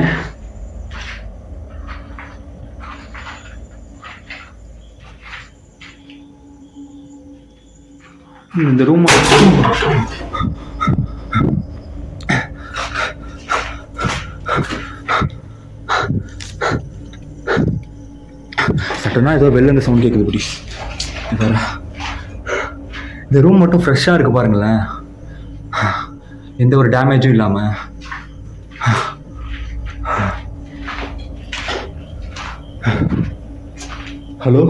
இந்த ரூம் சட்டனா ஏதோ வெளில இந்த சவுண்ட் கேட்குது ப்ளீஸ். இந்த ரூம் மட்டும் ஃப்ரெஷ்ஷாக இருக்குது பாருங்களேன், எந்த ஒரு டேமேஜும் இல்லாமல். ஹலோ,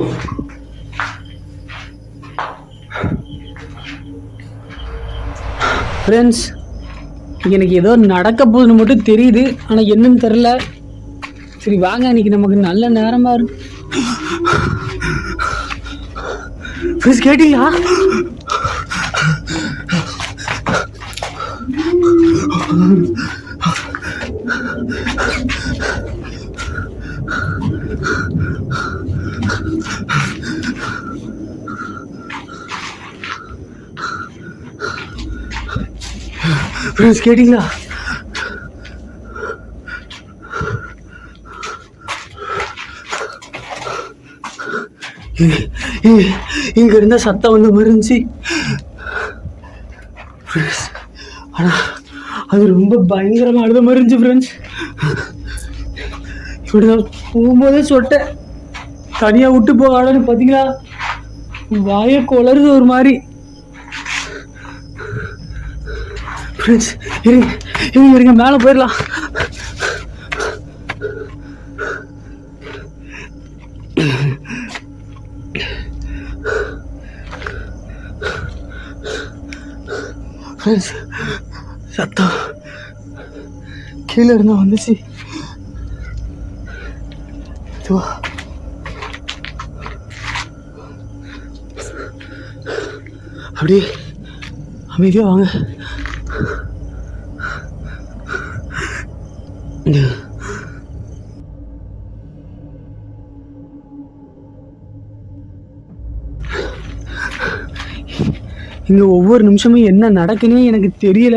ஃப்ரெண்ட்ஸ், எனக்கு ஏதோ நடக்க போகுதுன்னு மட்டும் தெரியுது, ஆனால் என்னன்னு தெரில. சரி வாங்க, இன்னைக்கு நமக்கு நல்ல நேரமாக இருக்கு. ஃப்ரெண்ட்ஸ் கேட்டீங்களா? ஃப்ரெண்ட்ஸ் கேட்டீங்களா? இங்க இருந்த சத்தம் வந்து மறைஞ்சி, ஆனால் அது ரொம்ப பயங்கரமானது மறைஞ்சு. ஃப்ரெண்ட்ஸ், இப்படி நான் போகும்போதே சொல்லிட்டேன், தனியாக விட்டு போகாடன்னு. பார்த்தீங்களா, வாயை கொளருது ஒரு மாதிரி. ஃப்ரெண்ட்ஸ் இருங்க, மேலே போயிடலாம். ஃப்ரெண்ட்ஸ், சத்தம் கீழே இருந்தா வந்துச்சு. அப்படியே அமைதியாக வாங்க. இங்கே ஒவ்வொரு நிமிஷமும் என்ன நடக்குன்னே எனக்கு தெரியல.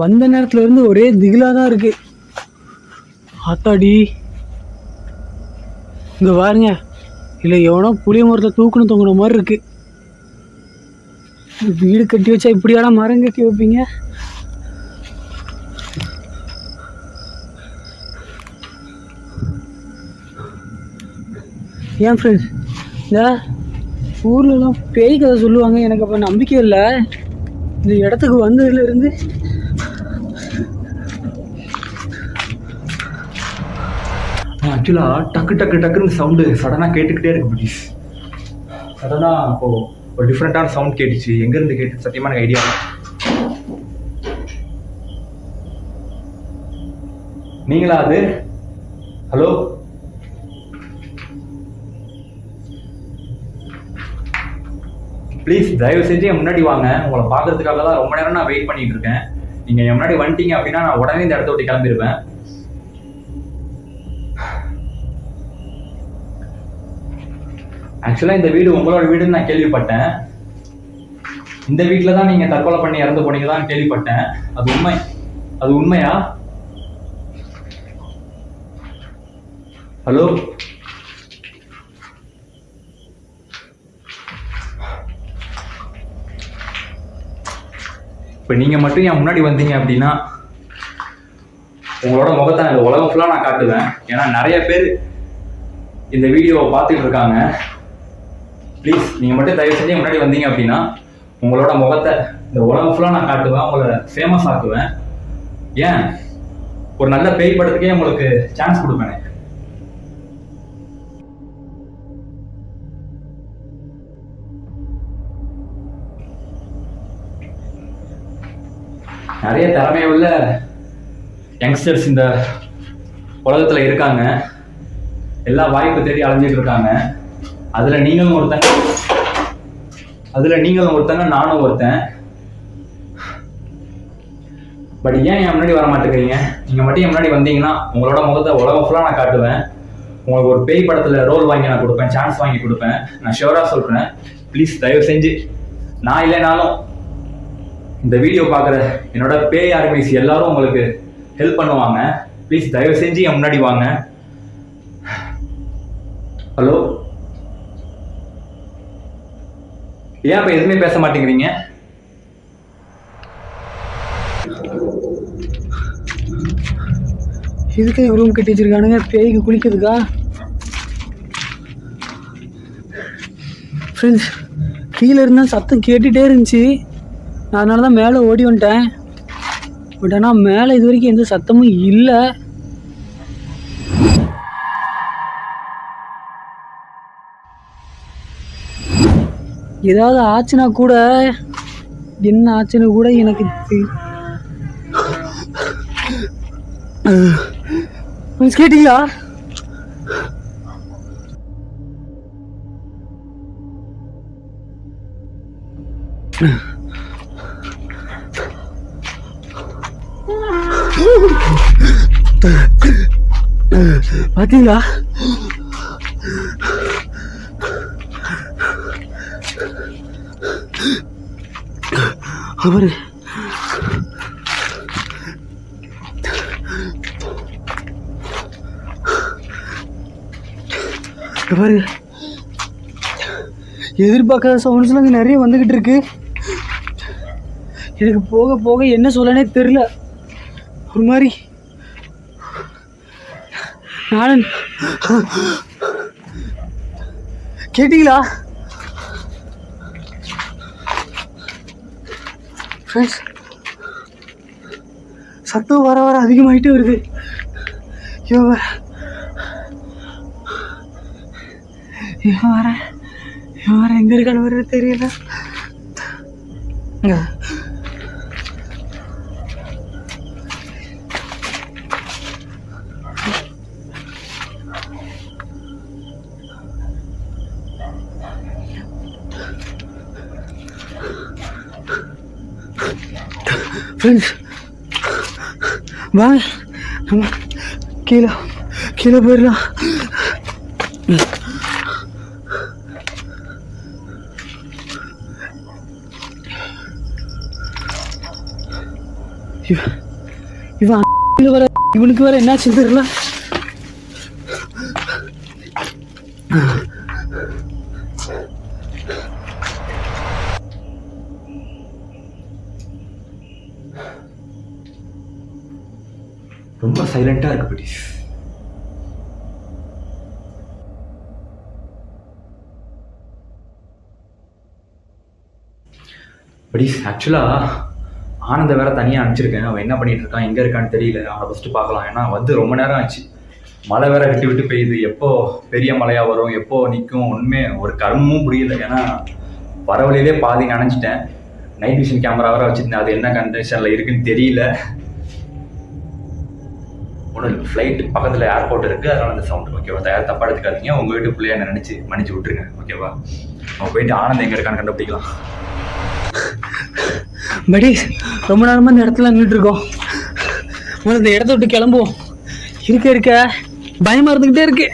வந்த நேரத்துல இருந்து ஒரே திகிலாக தான் இருக்கு. ஆத்தாடி, இங்கே பாருங்க, இல்லை எவனோ புளிய மரத்தை தூக்குன மாதிரி இருக்கு. வீடு கட்டி வச்சா இப்படியாடா மரம் கட்டி வைப்பீங்க? ஏன் ஃப்ரெண்ட்ஸ், இந்த ஊர்லலாம் பேய் கதை சொல்லுவாங்க. எனக்கு அப்போ நம்பிக்கை இல்லை. இந்த இடத்துக்கு வந்ததுலேருந்து
ஆக்சுவலாக டக்கு டக்கு டக்குன்னு சவுண்டு சடனாக கேட்டுக்கிட்டே இருக்கு ப்ளீஸ். சடனாக அப்போது ஒரு டிஃப்ரெண்ட்டான சவுண்ட் கேட்டுச்சு. எங்கேருந்து கேட்டு சத்தியமாக எனக்கு ஐடியா இல்லை. நீங்களா அது? ஹலோ, ப்ளீஸ் தயவு செஞ்சு என் முன்னாடி வாங்க. உங்களை பார்க்கறதுக்காக தான் ரொம்ப நேரம் நான் வெயிட் பண்ணிட்டு இருக்கேன். நீங்கள் என் முன்னாடி வந்துட்டீங்க அப்படின்னா நான் உடனே இந்த இடத்த விட்டு கிளம்பிடுவேன். ஆக்சுவலாக இந்த வீடு உங்களோட வீடுன்னு நான் கேள்விப்பட்டேன். இந்த வீட்டில் தான் நீங்கள் தற்கொலை பண்ணி இறந்து போனீங்க தான் கேள்விப்பட்டேன். அது உண்மையா? ஹலோ, இப்போ நீங்கள் மட்டும் என் முன்னாடி வந்தீங்க அப்படின்னா உங்களோட முகத்தை இந்த உலகம் ஃபுல்லாக நான் காட்டுவேன். ஏன்னா நிறைய பேர் இந்த வீடியோவை பார்த்துட்டு இருக்காங்க. ப்ளீஸ் நீங்கள் மட்டும் தயவு செஞ்சு முன்னாடி வந்தீங்க அப்படின்னா உங்களோட முகத்தை இந்த உலகம் ஃபுல்லாக நான் காட்டுவேன். உங்களை ஃபேமஸ் ஆக்குவேன். ஏன் ஒரு நல்ல பேய் படத்துக்கே உங்களுக்கு சான்ஸ் கொடுப்பேன். நிறைய திறமையுள்ள யங்ஸ்டர்ஸ் இந்த உலகத்தில் இருக்காங்க. எல்லா வாய்ப்பு தேடி அலைஞ்சிட்டு இருக்காங்க. அதில் நீங்களும் ஒருத்தங்க, நானும் ஒருத்தன். பட் ஏன் என் முன்னாடி வர மாட்டேங்கிறீங்க? நீங்கள் மட்டும் என் முன்னாடி வந்தீங்கன்னா உங்களோட முகத்தை உலகம் ஃபுல்லாக நான் காட்டுவேன். உங்களுக்கு ஒரு பேய் படத்தில் ரோல் வாங்கி நான் கொடுப்பேன், சான்ஸ் வாங்கி கொடுப்பேன். நான் ஷியோராக சொல்கிறேன். ப்ளீஸ் தயவு செஞ்சு, நான் இல்லைனாலும் இந்த வீடியோ பார்க்குற என்னோட பேய் ஆர்மிஸ் எல்லாரும் உங்களுக்கு ஹெல்ப் பண்ணுவாங்க. ப்ளீஸ் தயவு செஞ்சு என் முன்னாடி வாங்க. ஹலோ, ஏன் இப்போ எதுவுமே பேச மாட்டேங்கிறீங்க?
இதுக்கு ரூம் கட்டி வச்சிருக்கானுங்க பேய்க்கு குளிக்கிறதுக்கா? ஃப்ரெண்ட்ஸ், கீழே இருந்தால் சத்தம் கேட்டுகிட்டே இருந்துச்சு. நான் அதனால தான் மேலே ஓடி வந்துட்டேன். பட் ஆனால் மேலே இது வரைக்கும் எந்த சத்தமும் இல்லை. ஏதாவது ஆச்சுன்னா கூட, என்ன ஆச்சுன்னு கூட எனக்கு கேட்டீங்களா? பாத்தீங்களா? அவரு பாருங்க, எதிர்பார்க்காத சவுண்ட்ஸ்லாம் இங்கே நிறைய வந்துக்கிட்டு இருக்கு. எனக்கு போக போக என்ன சொல்லனே தெரில. ஒரு மாதிரி நானும் கேட்டீங்களா ஃப்ரெண்ட்ஸ்? சத்தம் வர வர அதிகமாகிட்டே வருது. இவன் வர எங்க இருக்கான்னு வர தெரியல. ஃப்ரெண்ட்ஸ் வாங்க, நம்ம கீழே போயிடலாம். இவனுக்கு வேற என்னாச்சு தெரியல.
ரொம்ப சைலண்டாக இருக்கு படிஸ். படிஸ் ஆக்சுவலாக ஆனந்த வேற தனியாக அனுப்பிச்சிருக்கேன். அவன் என்ன பண்ணிட்டு இருக்கான், எங்கே இருக்கான்னு தெரியல. அவனை ஃபஸ்ட்டு பார்க்கலாம். ஏன்னா வந்து ரொம்ப நேரம் ஆச்சு. மழை வேற விட்டு விட்டு பெய்யுது. எப்போ பெரிய மழையாக வரும், எப்போ நிற்கும், ஒன்றுமே ஒரு கர்மமும் புரியல. ஏன்னா வர வழியிலே பாதி நனைஞ்சிட்டேன். நைட் விஷன் கேமரா வேற வச்சுருந்தேன். அது என்ன கண்டிஷனில் இருக்குன்னு தெரியல. ஒன்றும் இல்லை, ஃப்ளைட் பக்கத்தில் ஏர்போர்ட் இருக்குது, அதனால அந்த சவுண்டு. ஓகேவா, தப்பாக எடுத்துக்காதீங்க. உங்கள் வீட்டு பிள்ளைய என்ன நினச்சி மன்னிச்சு விட்டுருங்க. ஓகேவா, அவன் போயிட்டு ஆனந்த் எங்கே இருக்கான்னு கண்டுபிடிக்கலாம்.
படி ரொம்ப நேரமாக இந்த இடத்துல நின்றுட்டு இருக்கோம். முதல்ல இந்த இடத்த விட்டு கிளம்புவோம். இருக்க பயமாக இருந்துக்கிட்டே இருக்கு.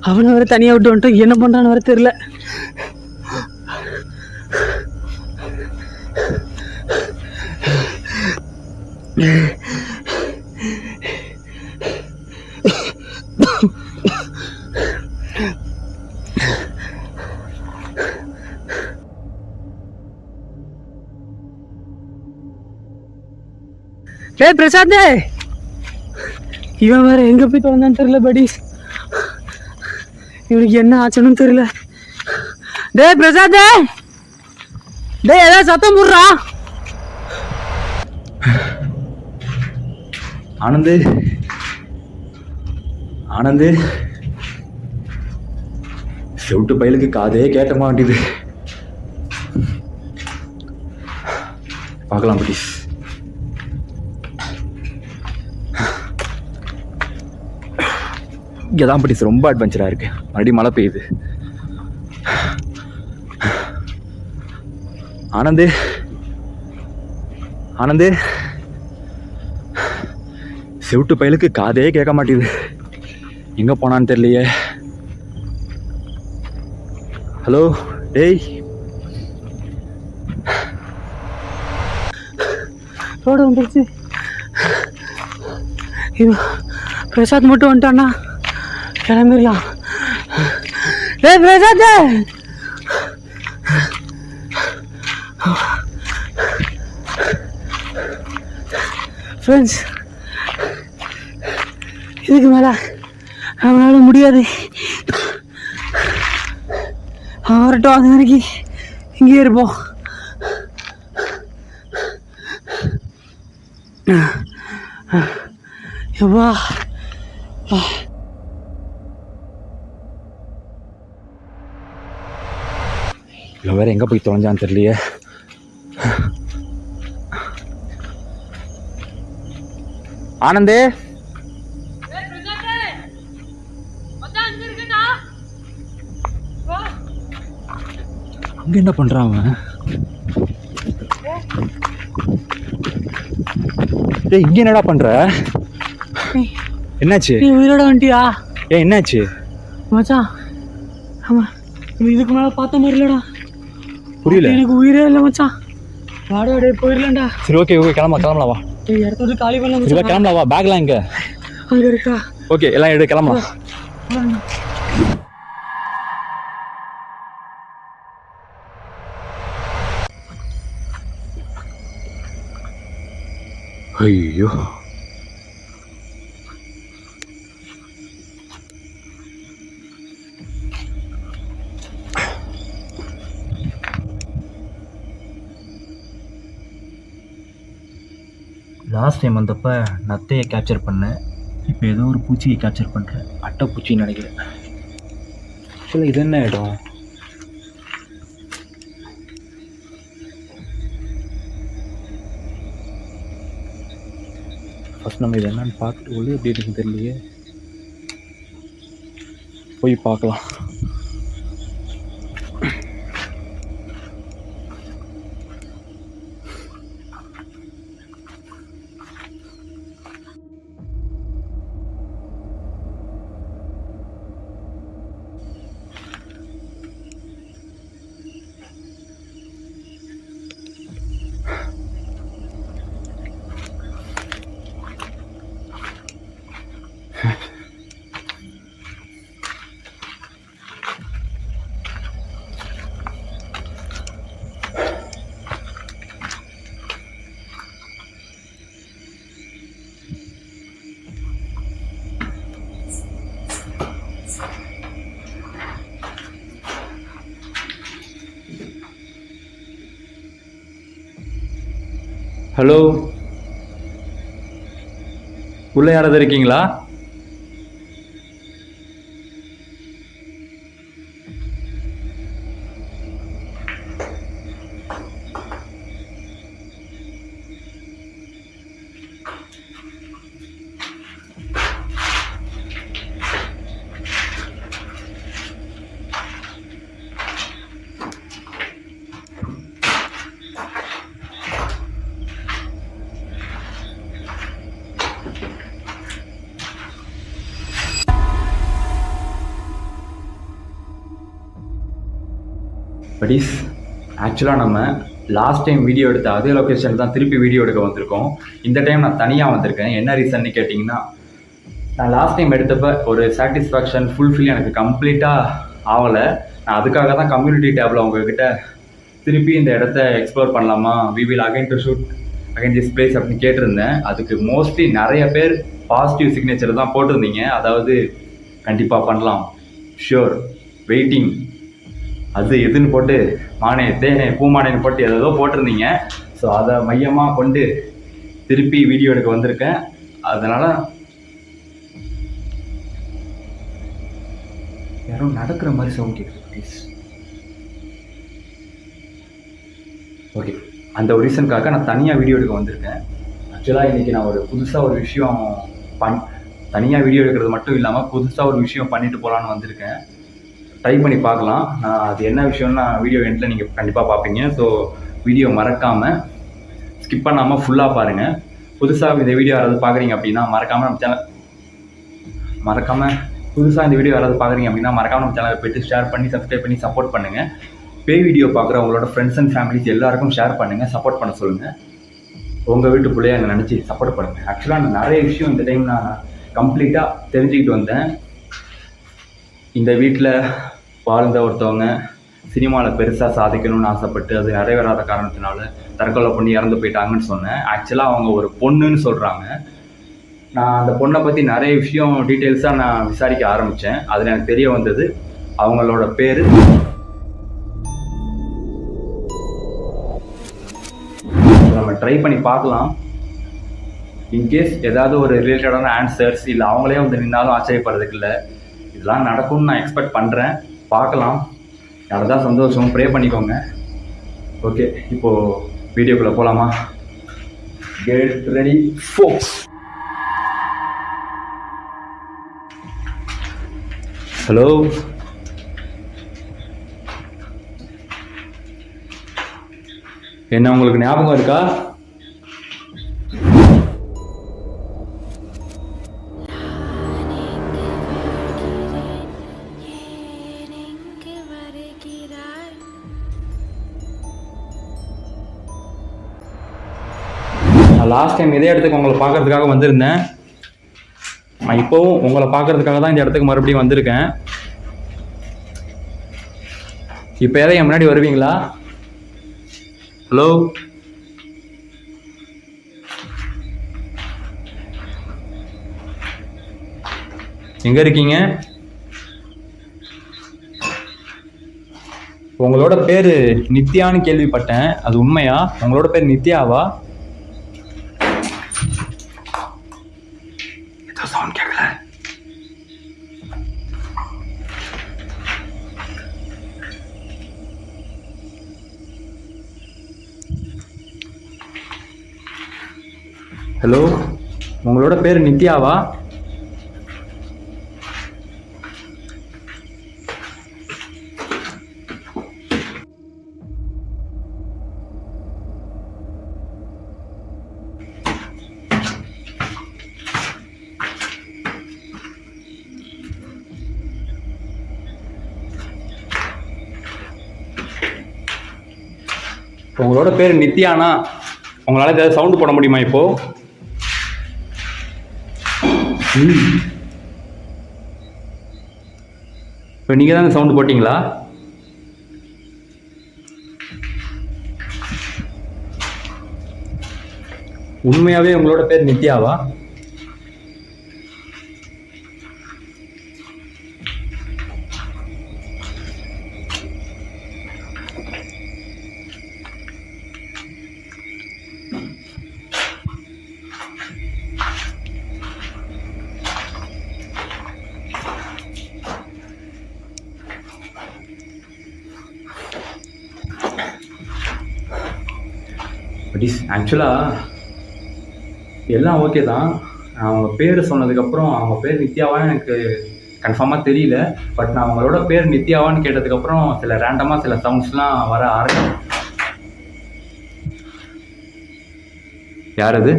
அவனை வேற தனியாக விட்டு வந்துட்டோம். என்ன பண்ணுறான்னு வேற தெரியல. டேய் பிரசாத், இவன் வேற எங்க போய் தொலைஞ்சான்னு தெரியல. படி இவனுக்கு என்ன ஆச்சுன்னு தெரியல. டேய் பிரசாத், டேய் ஏதாவது சத்தம் போடுறா.
ஆனந்து ஆனந்து, செவிட்டு பயலுக்கு காதே கேட்ட மாட்டேது. பார்க்கலாம் ப்ளீஸ். இங்கே தான் ப்ளீஸ் ரொம்ப அட்வென்ச்சராக இருக்கு. மறுபடியும் மழை பெய்யுது. ஆனந்து ஆனந்து, செவிட்டு பயலுக்கு காதே கேட்க மாட்டேது. எங்கே போனான்னு தெரியலையே. ஹலோ டேய்,
ரோடு வந்துருச்சு. பிரசாத் மட்டும் வந்துட்டான்னா கிளம்பிடலாம். டேய் பிரசாத், ஃப்ரெண்ட்ஸ் இதுக்கு மேலே அவனால முடியாது. அவன் வரட்டும், அது வரைக்கும் இங்கேயே இருப்போம். எப்பா
இவன் வேற எங்கே போய் தொலைஞ்சான்னு தெரியலையே. ஆனந்தே, அங்க என்ன பண்றான் அவன்? டேய் இங்க என்னடா பண்ற? என்னாச்சு?
நீ உயிரோட வந்துட்டியா?
என்னாச்சு
மச்சான்? ஆமா, இதுக்கு மேல பார்த்த மாதிரி இல்லடா.
புரியல.
எனக்கு உயிரே இல்லை மச்சான். வாடா டே, போயிடலாம்டா.
சரி ஓகே கிளம்பலாம் வா.
இடத்த விட்டு காலி பண்ணலாம்.
சரி கிளம்பலாம் வா. பேக்லாம் எங்க?
அங்க இருக்கா?
ஓகே எல்லாம் எடு, கிளம்பலாம். ஐயோ, லாஸ்ட் டைம் வந்தப்போ நத்தையை கேப்சர் பண்ணேன். இப்போ ஏதோ ஒரு பூச்சியை கேப்சர் பண்ணுறேன். அட்டைப்பூச்சின்னு நினைக்கிறேன். ஆக்சுவலாக இது என்ன இடம்? ஃபஸ்ட் நம்ம இது என்னன்னு பார்த்துட்டு உள்ளே எப்படி இருக்குன்னு தெரியலையே. போய் பார்க்கலாம். ஹலோ, உள்ள யாராவது இருக்கீங்களா? படிஸ், ஆக்சுவலாக நம்ம லாஸ்ட் டைம் வீடியோ எடுத்த அதே லொக்கேஷன் தான் திருப்பி வீடியோ எடுக்க வந்திருக்கோம். இந்த டைம் நான் தனியாக வந்திருக்கேன். என்ன ரீசன்னு கேட்டிங்கன்னா, நான் லாஸ்ட் டைம் எடுத்தப்போ ஒரு சாட்டிஸ்ஃபேக்ஷன் ஃபுல்ஃபில் எனக்கு கம்ப்ளீட்டாக ஆகலை. நான் அதுக்காக தான் கம்யூனிட்டி டேப்பில் உங்ககிட்ட திருப்பி இந்த இடத்த எக்ஸ்ப்ளோர் பண்ணலாமா, we will again to shoot again this place அப்படின்னு கேட்டிருந்தேன். அதுக்கு மோஸ்ட்லி நிறைய பேர் பாசிட்டிவ் சிக்னேச்சர் தான் போட்டிருந்தீங்க. அதாவது கண்டிப்பாக பண்ணலாம், ஷியோர், வெயிட்டிங், அது எதுன்னு போட்டு மானே தேனே பூமானேன்னு போட்டு ஏதோ போட்டிருந்தீங்க. ஸோ அதை மையமாக கொண்டு திருப்பி வீடியோ எடுக்க வந்திருக்கேன். அதனால் யாரும் நடக்கிற மாதிரி சவுண்ட் கேட்குது ப்ளீஸ். ஓகே, அந்த ஒரு ரீசனுக்காக நான் தனியாக வீடியோ எடுக்க வந்திருக்கேன். ஆக்சுவலாக இன்றைக்கி நான் ஒரு புதுசாக ஒரு விஷயம் தனியாக வீடியோ எடுக்கிறது மட்டும் இல்லாமல் புதுசாக ஒரு விஷயம் பண்ணிட்டு போகலான்னு வந்திருக்கேன். ட்ரை பண்ணி பார்க்கலாம். அது என்ன விஷயம்னா வீடியோ எண்டில் நீங்கள் கண்டிப்பாக பார்ப்பீங்க. ஸோ வீடியோ மறக்காமல் ஸ்கிப் பண்ணாமல் ஃபுல்லாக பாருங்கள். புதுசாக இந்த வீடியோ யாராவது பார்க்குறீங்க அப்படின்னா மறக்காமல் நம்ம சேனல் சேனலை போய்ட்டு ஷேர் பண்ணி சப்ஸ்கிரைப் பண்ணி சப்போர்ட் பண்ணுங்கள். பேய் வீடியோ பார்க்குற உங்களோட ஃப்ரெண்ட்ஸ் அண்ட் ஃபேமிலிஸ் எல்லாருக்கும் ஷேர் பண்ணுங்கள், சப்போர்ட் பண்ண சொல்லுங்கள். உங்கள் வீட்டு பிள்ளைய என்னை நினச்சி சப்போர்ட் பண்ணுங்கள். ஆக்சுவலாக நான் நிறைய விஷயம் இந்த டைம் நான் கம்ப்ளீட்டாக தெரிஞ்சுக்கிட்டு வந்தேன். இந்த வீட்டில் வாழ்ந்த ஒருத்தவங்க சினிமாவில் பெருசாக சாதிக்கணும்னு ஆசைப்பட்டு அது நிறைவேறாத காரணத்தினால தற்கொலை பண்ணி இறந்து போயிட்டாங்கன்னு சொன்னேன். ஆக்சுவலாக அவங்க ஒரு பொண்ணுன்னு சொல்கிறாங்க. நான் அந்த பொண்ணை பற்றி நிறைய விஷயம் டீட்டெயில்ஸாக நான் விசாரிக்க ஆரம்பித்தேன். அதில் எனக்கு தெரிய வந்தது அவங்களோட பேர் நம்ம ட்ரை பண்ணி பார்க்கலாம். இன்கேஸ் ஏதாவது ஒரு ரிலேட்டடான ஆன்சர்ஸ் இல்லை அவங்களே வந்து நின்னாலும் ஆச்சரியப்படுறதுக்கு இல்லை. இதெல்லாம் நடக்கும்னு நான் எக்ஸ்பெக்ட் பண்ணுறேன். பார்க்கலாம். யாரதான் சந்தோஷம், ப்ரே பண்ணிக்கோங்க. ஓகே, இப்போது வீடியோக்குள்ளே போகலாமா? கெட் ரெடி ஃபோக்ஸ். ஹலோ, என்ன உங்களுக்கு ஞாபகம் இருக்கா? நான் லாஸ்ட் டைம் இதே இடத்துக்கு உங்களை பார்க்கறதுக்காக வந்திருந்தேன். நான் இப்போவும் உங்களை பார்க்கறதுக்காக தான் இந்த இடத்துக்கு மறுபடியும் வந்திருக்கேன். இப்போ எதை என் முன்னாடி வருவீங்களா? ஹலோ, எங்க இருக்கீங்க? உங்களோட பேரு நித்யான்னு கேள்விப்பட்டேன். அது உண்மையா? உங்களோட பேர் நித்யாவா? சவுண்ட் கேட்கல. ஹலோ, உங்களோட பேர் நித்யாவா? உங்களோட பேர் நித்யானா? உங்களால் ஏதாவது சவுண்டு போட முடியுமா இப்போ? இப்போ நீங்கள் தான் சவுண்டு போட்டிங்களா? உண்மையாகவே உங்களோட பேர் நித்யாவா? ஆக்சுவலாக எல்லாம் ஓகே தான். அவங்க பேர் சொன்னதுக்கப்புறம் அவங்க பேர் நித்யாவான்னு எனக்கு கன்ஃபார்மாக தெரியல. பட் நான் அவங்களோட பேர் நித்யாவான்னு கேட்டதுக்கப்புறம் சில ரேண்டமாக சில சவுண்ட்ஸ்லாம் வர ஆரம்பிக்கும். யார் அது?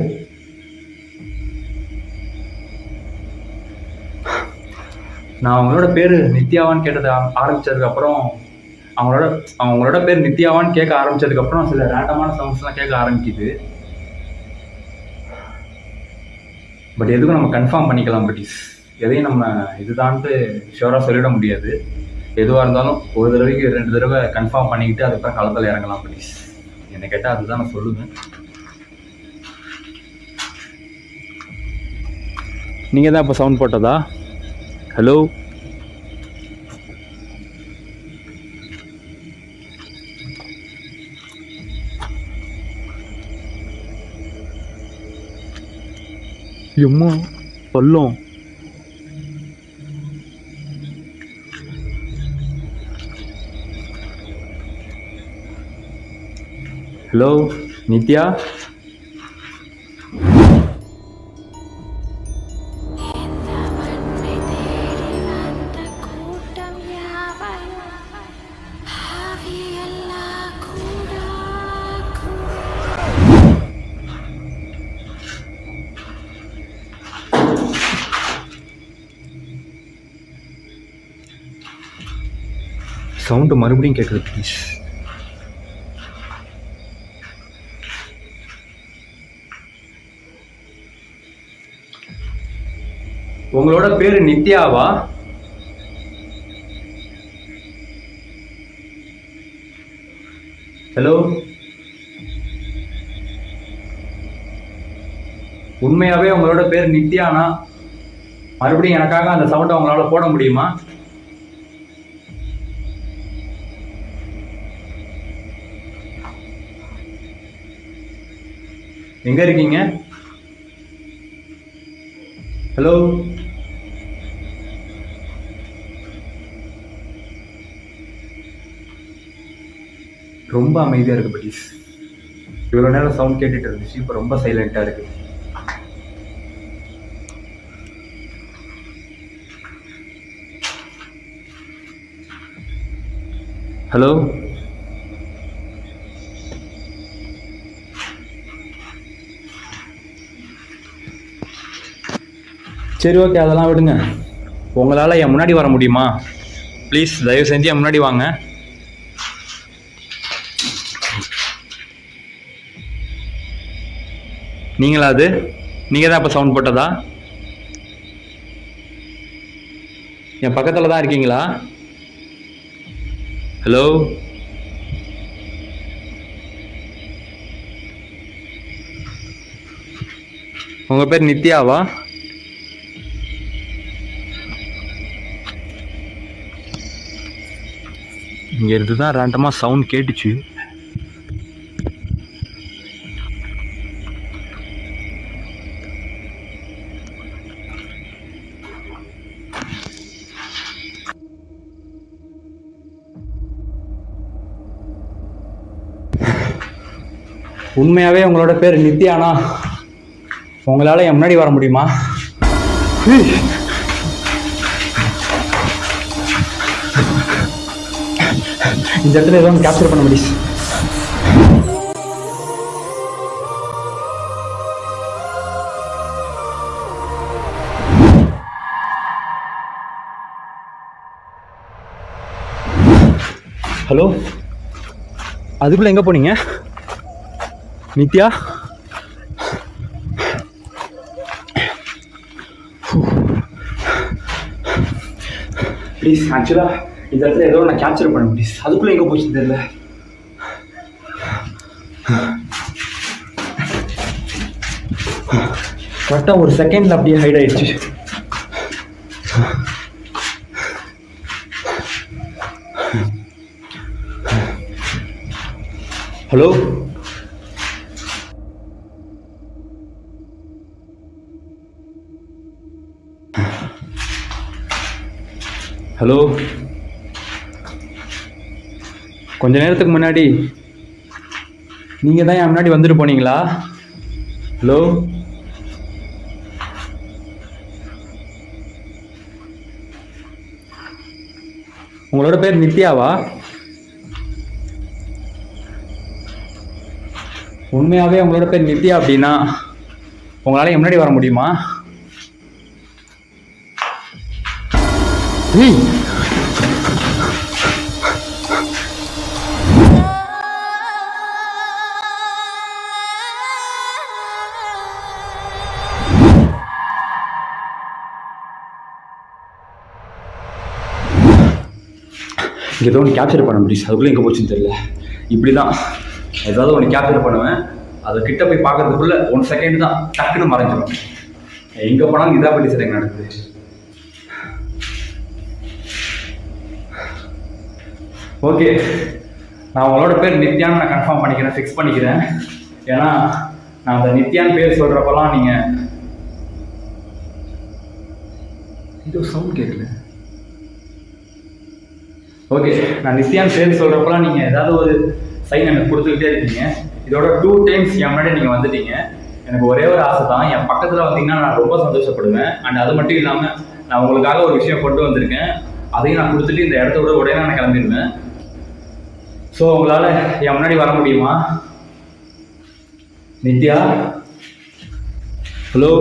நான் அவங்களோட பேர் நித்யாவான்னு கேட்டது ஆரம்பித்ததுக்கப்புறம் அவங்களோட பேர் நித்யாவான்னு கேட்க ஆரம்பித்ததுக்கப்புறம் சில ரேண்டமான சவுண்ட்ஸ்லாம் கேட்க ஆரம்பிக்குது. பட் எதுக்கும் நம்ம கன்ஃபார்ம் பண்ணிக்கலாம். பட் எதையும் நம்ம இதுதான்ட்டு ஷுவராக சொல்லிட முடியாது. எதுவாக இருந்தாலும் ஒரு தடவைக்கு 2 தடவை கன்ஃபார்ம் பண்ணிக்கிட்டு அதுக்கப்புறம் களத்தில் இறங்கலாம். ப்ளீஸ் என்னை கேட்டால் அதுதான் நான் சொல்லுவேன். நீங்கள் தான் இப்போ சவுண்ட் போட்டதா? ஹலோ, எம்மா பள்ளம். ஹலோ நித்யா, சவுண்டு மறுபடியும் கேட்குது. ப்ளீஸ் உங்களோட பேரு நித்யாவா? ஹலோ, உண்மையாவே உங்களோட பேர் நித்யானா? மறுபடியும் எனக்காக அந்த சவுண்டை உங்களால போட முடியுமா? எங்க இருக்கீங்க? ஹலோ, ரொம்ப அமைதியா இருக்கு. ப்ளீஸ் இவ்வளவு நேரம் சவுண்ட் கேட்டுட்டு இருந்துச்சு, இப்போ ரொம்ப சைலண்டா இருக்கு. ஹலோ, சரி ஓகே, அதெல்லாம் விடுங்க. உங்களால் என் முன்னாடி வர முடியுமா? ப்ளீஸ் தயவு செஞ்சு என் முன்னாடி வாங்க. நீங்களா அது? நீங்கள் தான் இப்போ சவுண்ட் போட்டதா? என் பக்கத்தில் தான் இருக்கீங்களா? ஹலோ, உங்கள் பேர் நித்யாவா? இங்கே இருந்து தான் ரேண்டமாக சவுண்ட் கேட்டுச்சு. உண்மையாகவே உங்களோட பேர் நித்யானா? உங்களால் என் முன்னாடி வர முடியுமா? இந்த இடத்துல ஏதோ ஒன்று கேப்சர் பண்ண முடியும். ஹலோ, அதுக்குள்ள எங்க போனீங்க நித்யா? ப்ளீஸ் ஆக்சுவலாக இந்த இடத்துல ஏதோ நான் கேப்சர் பண்ண ப்ளீஸ். அதுக்குள்ளே எங்கே போச்சு தெரியல. கரெக்டாக ஒரு செகண்டில் அப்படியே ஹைட் ஆயிடுச்சு. ஹலோ, ஹலோ, கொஞ்ச நேரத்துக்கு முன்னாடி நீங்கள் தான் என் முன்னாடி வந்துட்டு போனீங்களா? ஹலோ, உங்களோட பேர் நித்யாவா? உண்மையாகவே உங்களோட பேர் நித்யா அப்படின்னா உங்களால் முன்னாடி வர முடியுமா? ஏய், இங்கே ஏதோ ஒன்று கேப்சர் பண்ண முடியும், அதுக்குள்ளே எங்கே போச்சுன்னு தெரியல. இப்படி தான் ஏதாவது ஒன்று கேப்சர் பண்ணுவேன், அதை கிட்ட போய் பார்க்கறதுக்குள்ள 1 செகண்ட் தான் டக்குன்னு மறைஞ்சிடும். எங்கே போனாலும் இதாக பற்றி சரிங்க நடக்குது. ஓகே, நான் உங்களோட பேர் நித்யான்னு நான் கன்ஃபார்ம் பண்ணிக்கிறேன், ஃபிக்ஸ் பண்ணிக்கிறேன். ஏன்னா நான் அந்த நித்யான்னு பேர் சொல்கிறப்பெல்லாம் நீங்கள் இது சவுண்ட் கேட்குது. ஓகே, நான் நித்யான்னு பேர் சொல்கிறப்பெல்லாம் நீங்கள் ஏதாவது ஒரு சைன் எனக்கு கொடுத்துக்கிட்டே இருக்கீங்க. இதோட 2 டைம்ஸ் என் முன்னாடி நீங்கள் வந்துட்டீங்க. எனக்கு ஒரே ஒரு ஆசை தான், என் பக்கத்தில் வந்தீங்கன்னா நான் ரொம்ப சந்தோஷப்படுவேன். அண்ட் அது மட்டும் இல்லாமல் நான் உங்களுக்காக ஒரு விஷயம் கொண்டு வந்திருக்கேன், அதையும் நான் கொடுத்துட்டு இந்த இடத்த விட உடனே நான் கிளம்பிடுவேன். ஸோ உங்களால் என் முன்னாடி வர முடியுமா? நித்யா, ஹலோ,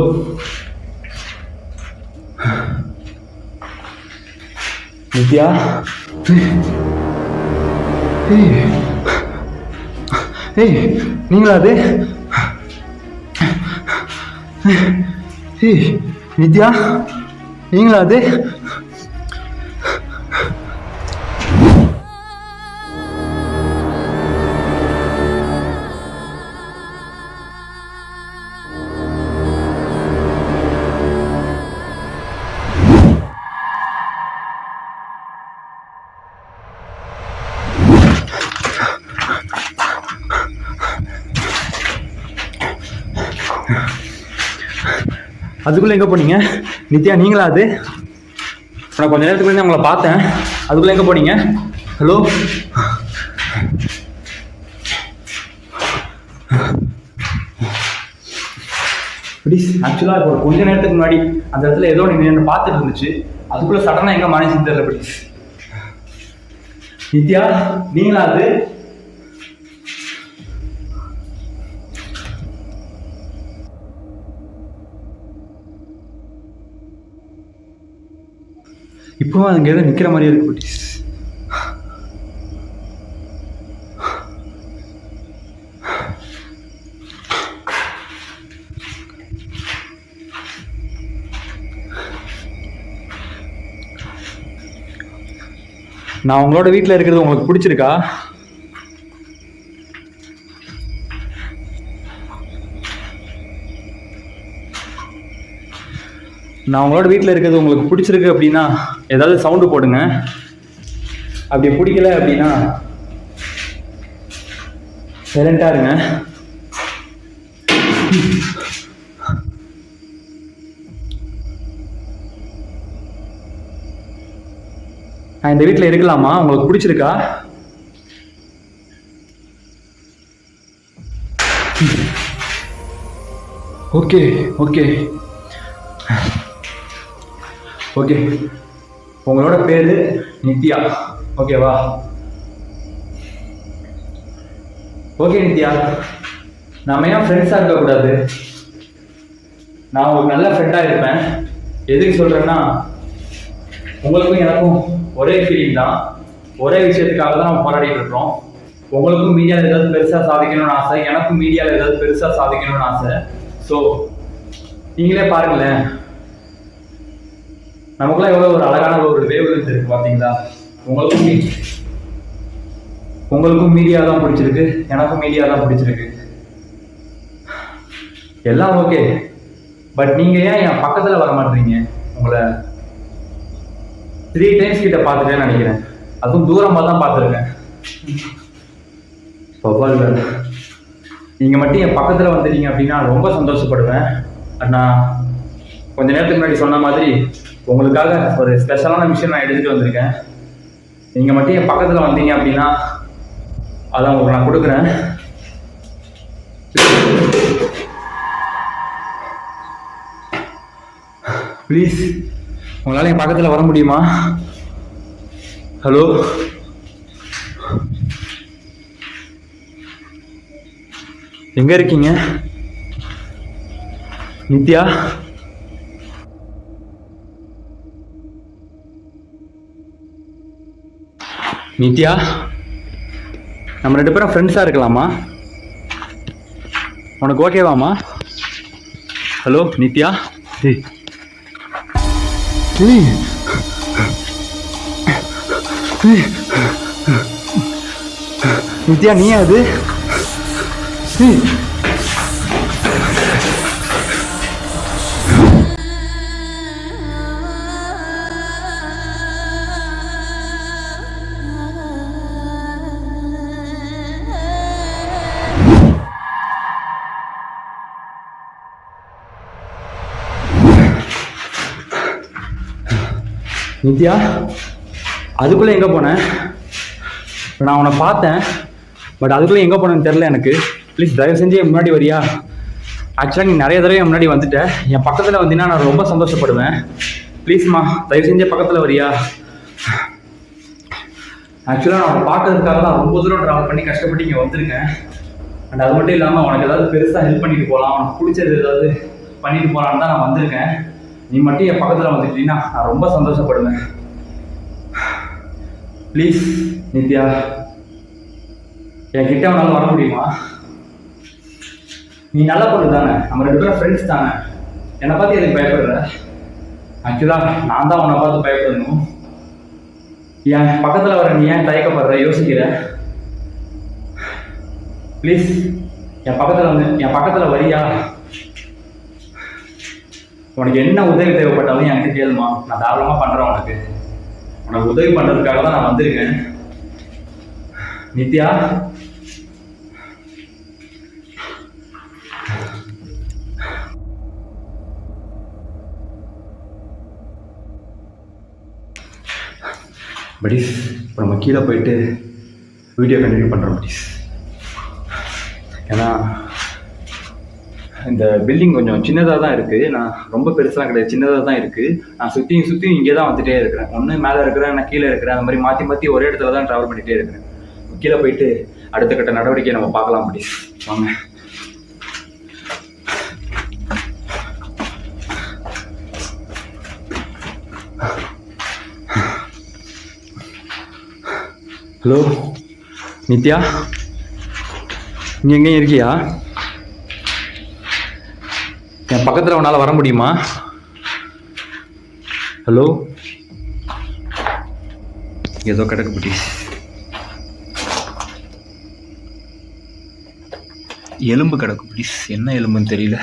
நித்யா, ஏய் நீங்களா அது? ஏய் நித்யா, நீங்களா அது? அதுக்குள்ளே எங்கே போனீங்க? நித்யா, நீங்களா அது? நான் கொஞ்ச நேரத்துக்கு முன்னாடி உங்களை பார்த்தேன், அதுக்குள்ளே எங்கே போனீங்க? Hello, please. ஆக்சுவலாக இப்போ கொஞ்ச நேரத்துக்கு முன்னாடி அந்த இடத்துல ஏதோ நீங்கள் என்ன பார்த்துட்டு இருந்துச்சு, அதுக்குள்ளே சடனாக எங்கே மனசு தெரியல. ப்ளீஸ் நித்யா, நீங்களா அது? இப்போவும் அங்கே ஏதோ நிற்கிற மாதிரியே இருக்கு குட்டீஸ். நான் உங்களோட வீட்டில் இருக்கிறது உங்களுக்கு பிடிச்சிருக்கா? நான் உங்களோட வீட்டில் இருக்கிறது உங்களுக்கு பிடிச்சிருக்கு அப்படின்னா ஏதாவது சவுண்டு போடுங்க. அப்படி பிடிக்கல அப்படின்னா சைலண்டாக இருங்க. நான் இந்த வீட்டில் இருக்கலாமா? உங்களுக்கு பிடிச்சிருக்கா? ஓகே ஓகே ஓகே, உங்களோட பேர் நித்யா, ஓகேவா? ஓகே நித்யா, நாம ஏன் ஃப்ரெண்ட்ஸாக இருக்கக்கூடாது? நான் உங்களுக்கு நல்ல ஃப்ரெண்டாக இருப்பேன். எதுக்கு சொல்கிறேன்னா, உங்களுக்கும் எனக்கும் ஒரே ஃபீலிங் தான், ஒரே விஷயத்துக்காக தான் நம்ம போராடிட்டு இருக்கிறோம். உங்களுக்கும் மீடியாவில் ஏதாவது பெருசாக சாதிக்கணும்னு ஆசை, எனக்கும் மீடியாவில் ஏதாவது பெருசாக சாதிக்கணும்னு ஆசை. ஸோ நீங்களே பாருங்களேன், நமக்குலாம் எவ்வளோ ஒரு அழகான ஒரு வேவ் லென்த் இருக்கு பார்த்தீங்களா? உங்களுக்கும் மீடியா தான் பிடிச்சிருக்கு, எனக்கும் மீடியா தான் பிடிச்சிருக்கு, எல்லாம் ஓகே. பட் நீங்கள் ஏன் என் பக்கத்தில் வர மாட்டீங்க? உங்களை 3 டைம்ஸ் கிட்ட பார்த்துட்டேன்னு நினைக்கிறேன், அதுவும் தூரமாக தான் பார்த்துருக்கேன். நீங்கள் மட்டும் என் பக்கத்தில் வந்துட்டீங்க அப்படின்னா ரொம்ப சந்தோஷப்படுவேன். நான் கொஞ்ச நேரத்துக்கு முன்னாடி சொன்ன மாதிரி உங்களுக்காக ஒரு ஸ்பெஷலான விஷயம் நான் எடுத்துகிட்டு வந்திருக்கேன். நீங்கள் மட்டும் என் பக்கத்தில் வந்தீங்க அப்படின்னா அதை உங்களுக்கு நான் கொடுக்குறேன். ப்ளீஸ் உங்களால் என் பக்கத்தில் வர முடியுமா? ஹலோ, எங்கே இருக்கீங்க? நித்யா, நித்யா, நம்ம 2 பேரும் ஃப்ரெண்ட்ஸாக இருக்கலாமா? உனக்கு ஓகேவாமா? ஹலோ நித்யா. ஏய் ஏய் நித்யா, நீயா அது? நித்யா, அதுக்குள்ளே எங்கே போனேன்? நான் உன்னை பார்த்தேன், பட் அதுக்குள்ளே எங்கே போனேன்னு தெரில எனக்கு. ப்ளீஸ் தயவு செஞ்சு என் முன்னாடி வரியா? ஆக்சுவலாக நீ நிறைய தடவை என் முன்னாடி வந்துட்ட. என் பக்கத்தில் வந்தீங்கன்னா நான் ரொம்ப சந்தோஷப்படுவேன். ப்ளீஸ்மா, தயவு செஞ்சு பக்கத்தில் வரியா? ஆக்சுவலாக நான் பார்க்கறதுக்காக தான் ரொம்ப தூரம் ட்ராவல் பண்ணி கஷ்டப்பட்டு இங்கே வந்திருக்கேன். அண்ட் அது மட்டும் இல்லாமல் உனக்கு ஏதாவது பெருசாக ஹெல்ப் பண்ணிட்டு போகலாம், உனக்கு பிடிச்சது ஏதாவது பண்ணிட்டு போகலான்னு தான் நான் வந்திருக்கேன். நீ மட்டும் என் பக்கத்தில் வந்துட்டீங்கன்னா நான் ரொம்ப சந்தோஷப்படுவேன். ப்ளீஸ் நித்யா, என் கிட்ட உன்னால வர முடியுமா? நீ நல்ல பொண்ணு தானே, நம்ம 2 பேரும் ஃப்ரெண்ட்ஸ் தானே. என்னை பார்த்து எதுக்கு பயப்படுற? ஆக்சுவலாக நான் தான் உன்னை பார்த்து பயப்படணும். என் பக்கத்தில் வர நீ ஏன் தயக்கப்படுற, யோசிக்கிற? ப்ளீஸ் என் பக்கத்தில் வரியா? உனக்கு என்ன உதவி தேவைப்பட்டாலும் என்கிட்ட கேளுமா, நான் தாராளமாக பண்ணுறேன். உனக்கு உதவி பண்ணுறதுக்காக தான் நான் வந்திருக்கேன். நித்யா, படிஸ் இப்போ நம்ம கீழே போயிட்டு வீடியோ கண்டினியூ பண்ணுறோம் படிஸ். ஏன்னா இந்த பில்டிங் கொஞ்சம் சின்னதாக தான் இருக்குது. நான் ரொம்ப பெருசாக கிடையாது, சின்னதாக தான் இருக்குது. நான் சுற்றி இங்கே தான் வந்துகிட்டே இருக்கிறேன். ஒன்று மேலே இருக்கிறேன், நான் கீழே இருக்கிறேன். அந்த மாதிரி மாற்றி ஒரே இடத்துல தான் ட்ராவல் பண்ணிகிட்டே இருக்கிறேன். கீழே போயிட்டு அடுத்த கட்ட நடவடிக்கையை நம்ம பார்க்கலாம் படிஸ். வாங்க. ஹலோ நித்யா, நீ எங்கேயும் இருக்கியா? என் பக்கத்தில் உன்னால் வர முடியுமா? ஹலோ, ஏதோ கிடக்கு குட்டி. எலும்பு கிடக்கு ப்ளீஸ், என்ன எலும்புன்னு தெரியல.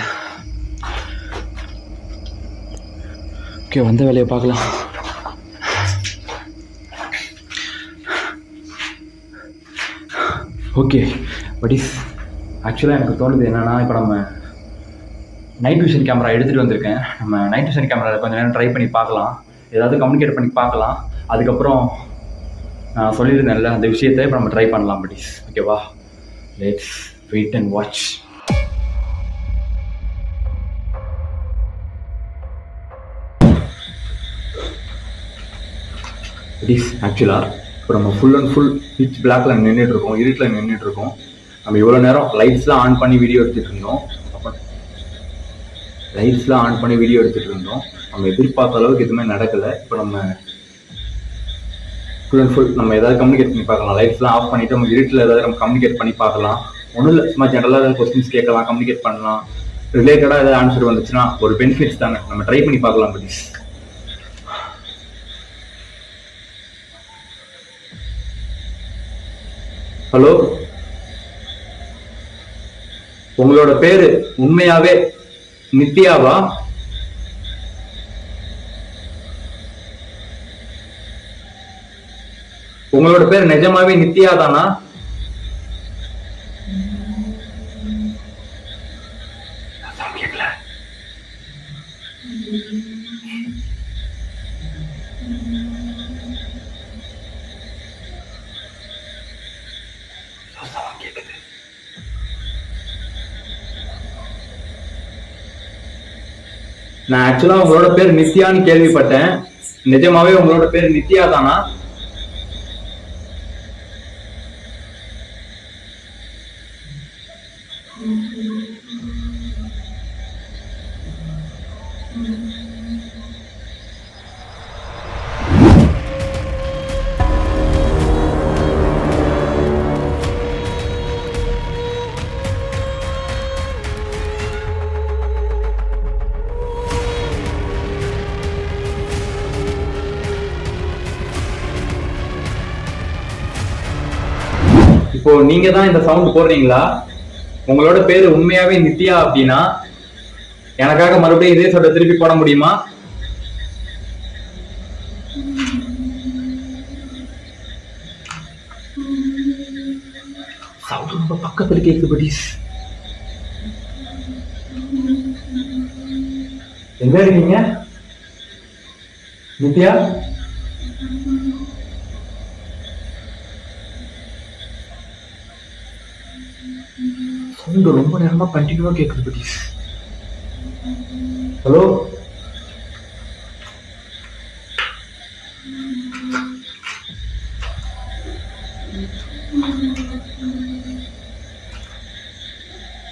ஓகே, வந்த வேலையை பார்க்கலாம். ஓகே படிஸ், ஆக்சுவலாக எனக்கு தோணுது என்னென்னா, இப்போ நம்ம நைட் விஷன் கேமரா எடுத்துகிட்டு வந்திருக்கேன். நம்ம நைட் விஷன் கேமராவில் கொஞ்சம் நேரம் ட்ரை பண்ணி பார்க்கலாம், ஏதாவது கம்யூனிகேட் பண்ணி பார்க்கலாம். அதுக்கப்புறம் நான் சொல்லியிருந்தேன்ல அந்த விஷயத்தை இப்போ நம்ம ட்ரை பண்ணலாம் படிஸ். ஓகேவா? Let's wait and watch. Buddies, ஆக்சுவலாக இப்போ நம்ம ஃபுல் அண்ட் ஃபுல் பிச் பிளாக்ல நின்றுட்டுருக்கோம், இருட்டில் நின்றுட்டுருக்கோம். நம்ம இவ்வளோ நேரம் லைட்ஸ்லாம் ஆன் பண்ணி வீடியோ எடுத்துகிட்டு இருந்தோம். நம்ம எதிர்பார்த்த அளவுக்கு எதுவுமே நடக்கலை. இப்போ நம்ம ஃபுல் அண்ட் ஃபுல் நம்ம ஏதாவது கம்யூனிகேட் பண்ணி பார்க்கலாம். லைட்ஸ்லாம் ஆஃப் பண்ணிவிட்டு நம்ம இருட்டில் ஏதாவது நம்ம கம்யூனிகேட் பண்ணி பார்க்கலாம். ஒன்றும் இல்லை, சும்மா ஜென்ரலாக ஏதாவது கொஸ்டின்ஸ் கேட்கலாம், கம்யூனிகேட் பண்ணலாம். ரிலேட்டடாக ஏதாவது ஆன்சர் வந்துச்சுன்னா ஒரு பெனிஃபிட்ஸ் தானே, நம்ம ட்ரை பண்ணி பார்க்கலாம் ப்ளீஸ். ஹலோ, உங்களோட பேரு உண்மையாவே நித்யாவா? உங்களோட பேர் நிஜமாவே நித்யா தானா? நான் ஆக்சுவலா உங்களோட பேர் நித்யான்னு கேள்விப்பட்டேன். நிஜமாவே உங்களோட பேர் நித்யா தானா? இப்போ நீங்க தான் இந்த சவுண்ட் போடுறீங்களா? உங்களோட பேரு உண்மையாவே நித்யா அப்படின்னா எனக்காக மறுபடியும் இதே சொல்ல திருப்பி போட முடியுமா? சவுண்ட் ரொம்ப பக்கத்துல கேக்குது buddies. எங்க இருக்கீங்க நித்யா? சவுண்ட் ரொம்ப நேரமா கண்டினியூவா கேக்குது buddies. ஹலோ,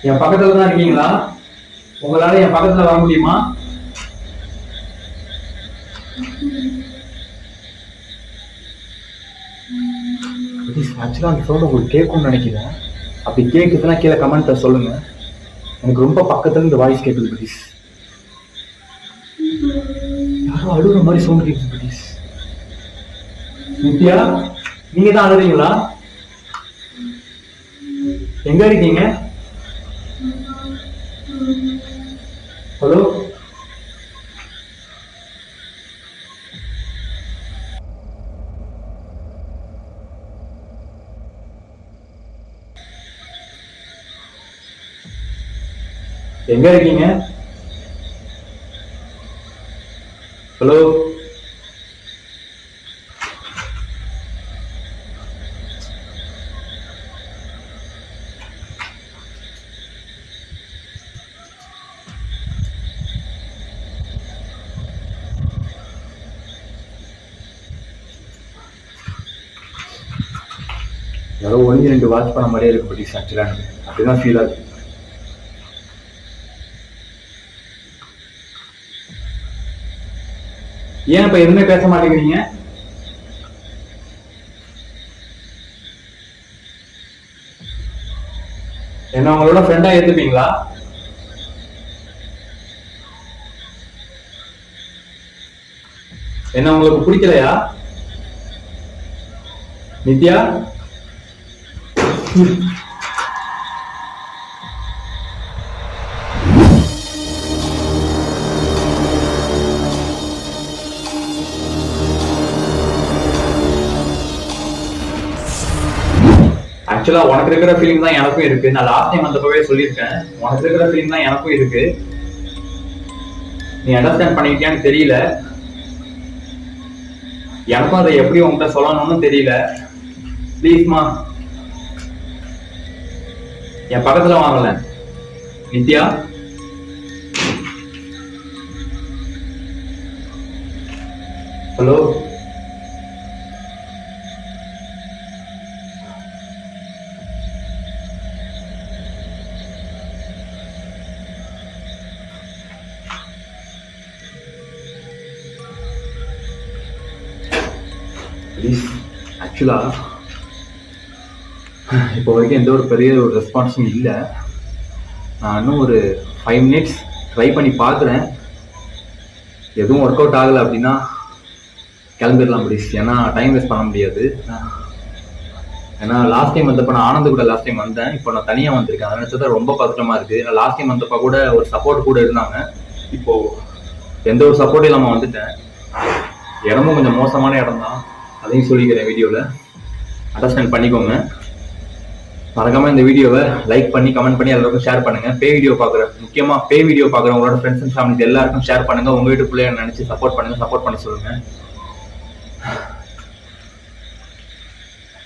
என் பக்கத்துல தான் இருக்கீங்களா? உங்களால என் பக்கத்துல வர முடியுமா? ஆக்சுவலா அந்த சவுண்ட் உங்களுக்கு கேட்கும்னு நினைக்கிறேன். அப்படி கேட்குதுன்னா கீழே கமெண்ட்ல சொல்லுங்க. எனக்கு ரொம்ப பக்கத்துல இந்த வாய்ஸ் கேட்குது buddies. யாரோ அழுகுற மாதிரி சவுண்ட் கேட்குது buddies. நித்யா, நீங்க தான் அழுறீங்களா? எங்க இருக்கீங்க? ஹலோ, எங்க இருக்கீங்க? ஹலோ, யாரோ ஒழுங்கி 2 வாட்ச் பண்ண மாதிரியே இருக்கு buddies. ஆக்சுவலா அப்படிதான் ஃபீல் ஆகுது. ஏன் இப்ப எதுவுமே பேச மாட்டேங்கிறீங்க? என்ன உங்களோட ஃப்ரெண்டா ஏத்துப்பீங்களா? என்ன உங்களுக்கு பிடிக்கலையா நித்யா? ஆக்சுவலா உனக்கு இருக்கிற ஃபீலிங் தான் எனக்கும் இருக்கு. நான் லாஸ்ட் டைம் வந்தப்பவே சொல்லியிருக்கேன், உனக்கு இருக்கிற ஃபீலிங் தான் எனக்கும் இருக்கு. நீ அண்டர்ஸ்டாண்ட் பண்ணிக்கிட்டியான்னு தெரியல. எனக்கும் அதை எப்படி உங்ககிட்ட சொல்லணும்னு தெரியல. ப்ளீஸ்மா என் பக்கத்துல வாங்கல நித்யா. ஹலோ, ஆக்சுவலா இப்போ வரைக்கும் எந்த ஒரு பெரிய ஒரு ரெஸ்பான்ஸும் இல்லை. நான் இன்னும் ஒரு 5 minutes ட்ரை பண்ணி பார்க்குறேன். எதுவும் ஒர்க் அவுட் ஆகலை அப்படின்னா கிளம்பிடலாம் ப்ளீஸ். ஏன்னா டைம் வேஸ்ட் பண்ண முடியாது. ஏன்னா லாஸ்ட் டைம் வந்தப்போ நான் ஆனந்த் கூட லாஸ்ட் டைம் வந்தேன். இப்போ நான் தனியாக வந்திருக்கேன். அதை நினச்சா ரொம்ப பதட்டமாக இருக்குது. லாஸ்ட் டைம் வந்தப்போ கூட ஒரு சப்போர்ட் கூட இருந்தாங்க. இப்போது எந்த ஒரு சப்போர்ட்டும் இல்லாமல் வந்துட்டேன். இடமும் கொஞ்சம் மோசமான இடம் தான், அதையும் சொல்லிக்கிறேன் வீடியோவில். அண்டர்ஸ்டாண்ட் பண்ணிக்கோங்க. மறக்காம இந்த வீடியோவை லைக் பண்ணி கமெண்ட் பண்ணி எல்லாருக்கும் ஷேர் பண்ணுங்க. பே வீடியோ பார்க்குறேன், முக்கியமாக பே வீடியோ பார்க்குறேன் உங்களோட ஃப்ரெண்ட்ஸ் அண்ட் ஃபேமிலிஸ் எல்லாருக்கும் ஷேர் பண்ணுங்க. உங்க வீட்டுக்குள்ளே நினைச்சு சப்போர்ட் பண்ணுங்க, சப்போர்ட் பண்ணி சொல்லுங்க.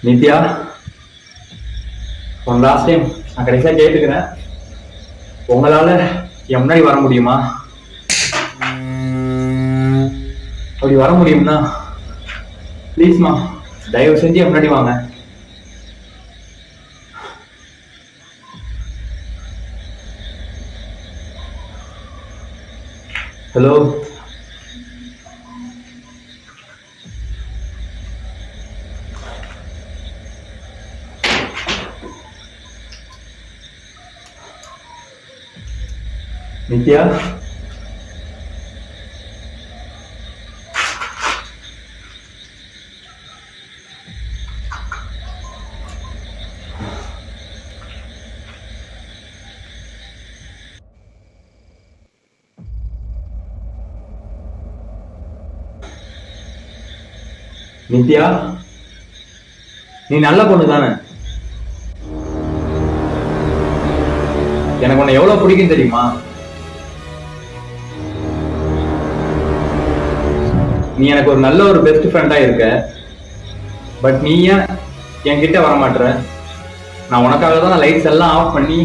நித்யா, உன் லாஸ்ட் டைம் நான் கடைசியாக கேட்டுக்கிறேன், உங்களால என் முன்னாடி வர முடியுமா? அப்படி வர முடியும்னா ப்ளீஸ்மா தயவு செஞ்சு முன்னாடி வாங்க. ஹலோ, நித்யா, நித்யா, நீ நல்ல பொண்ணு தானே? எனக்கு உன்னை எவ்வளவு பிடிக்கும் தெரியுமா? நீ எனக்கு ஒரு நல்ல ஒரு பெஸ்ட் ஃப்ரெண்டா இருக்க. பட் நீ ஏன் என்கிட்ட வர மாட்டற? நான் உனக்காக தான் லைட்ஸ் எல்லாம் ஆஃப் பண்ணி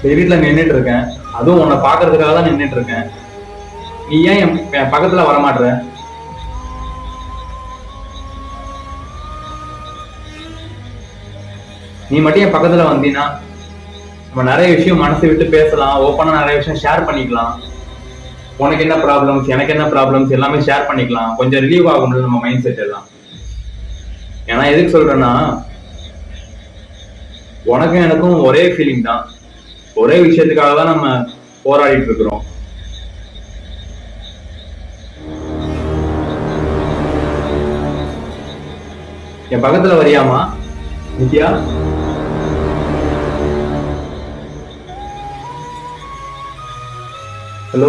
வீட்டுல நின்றுட்டு இருக்கேன். அதுவும் உன்னை பாக்குறதுக்காக தான் நின்றுட்டு இருக்கேன். நீ ஏன் என் பக்கத்துல வர மாட்டற? நீ மட்டும் என் பக்கத்துல வந்தீன்னா நம்ம நிறைய விஷயம் மனசு விட்டு பேசலாம், ஓப்பனா நிறைய விஷயம் ஷேர் பண்ணிக்கலாம். உனக்கு என்ன ப்ராப்ளம்ஸ், எனக்கு என்ன ப்ராப்ளம்ஸ் எல்லாமே ஷேர் பண்ணிக்கலாம். கொஞ்சம் ரிலீவ் ஆகும் நம்ம மைண்ட் செட் எல்லாம். ஏன்னா எதுக்கு சொல்றேன்னா, உனக்கும் எனக்கும் ஒரே ஃபீலிங் தான், ஒரே விஷயத்துக்காக தான் நம்ம போராடிட்டு இருக்கிறோம். என் பக்கத்துல வரியாமா நித்யா? ஹலோ,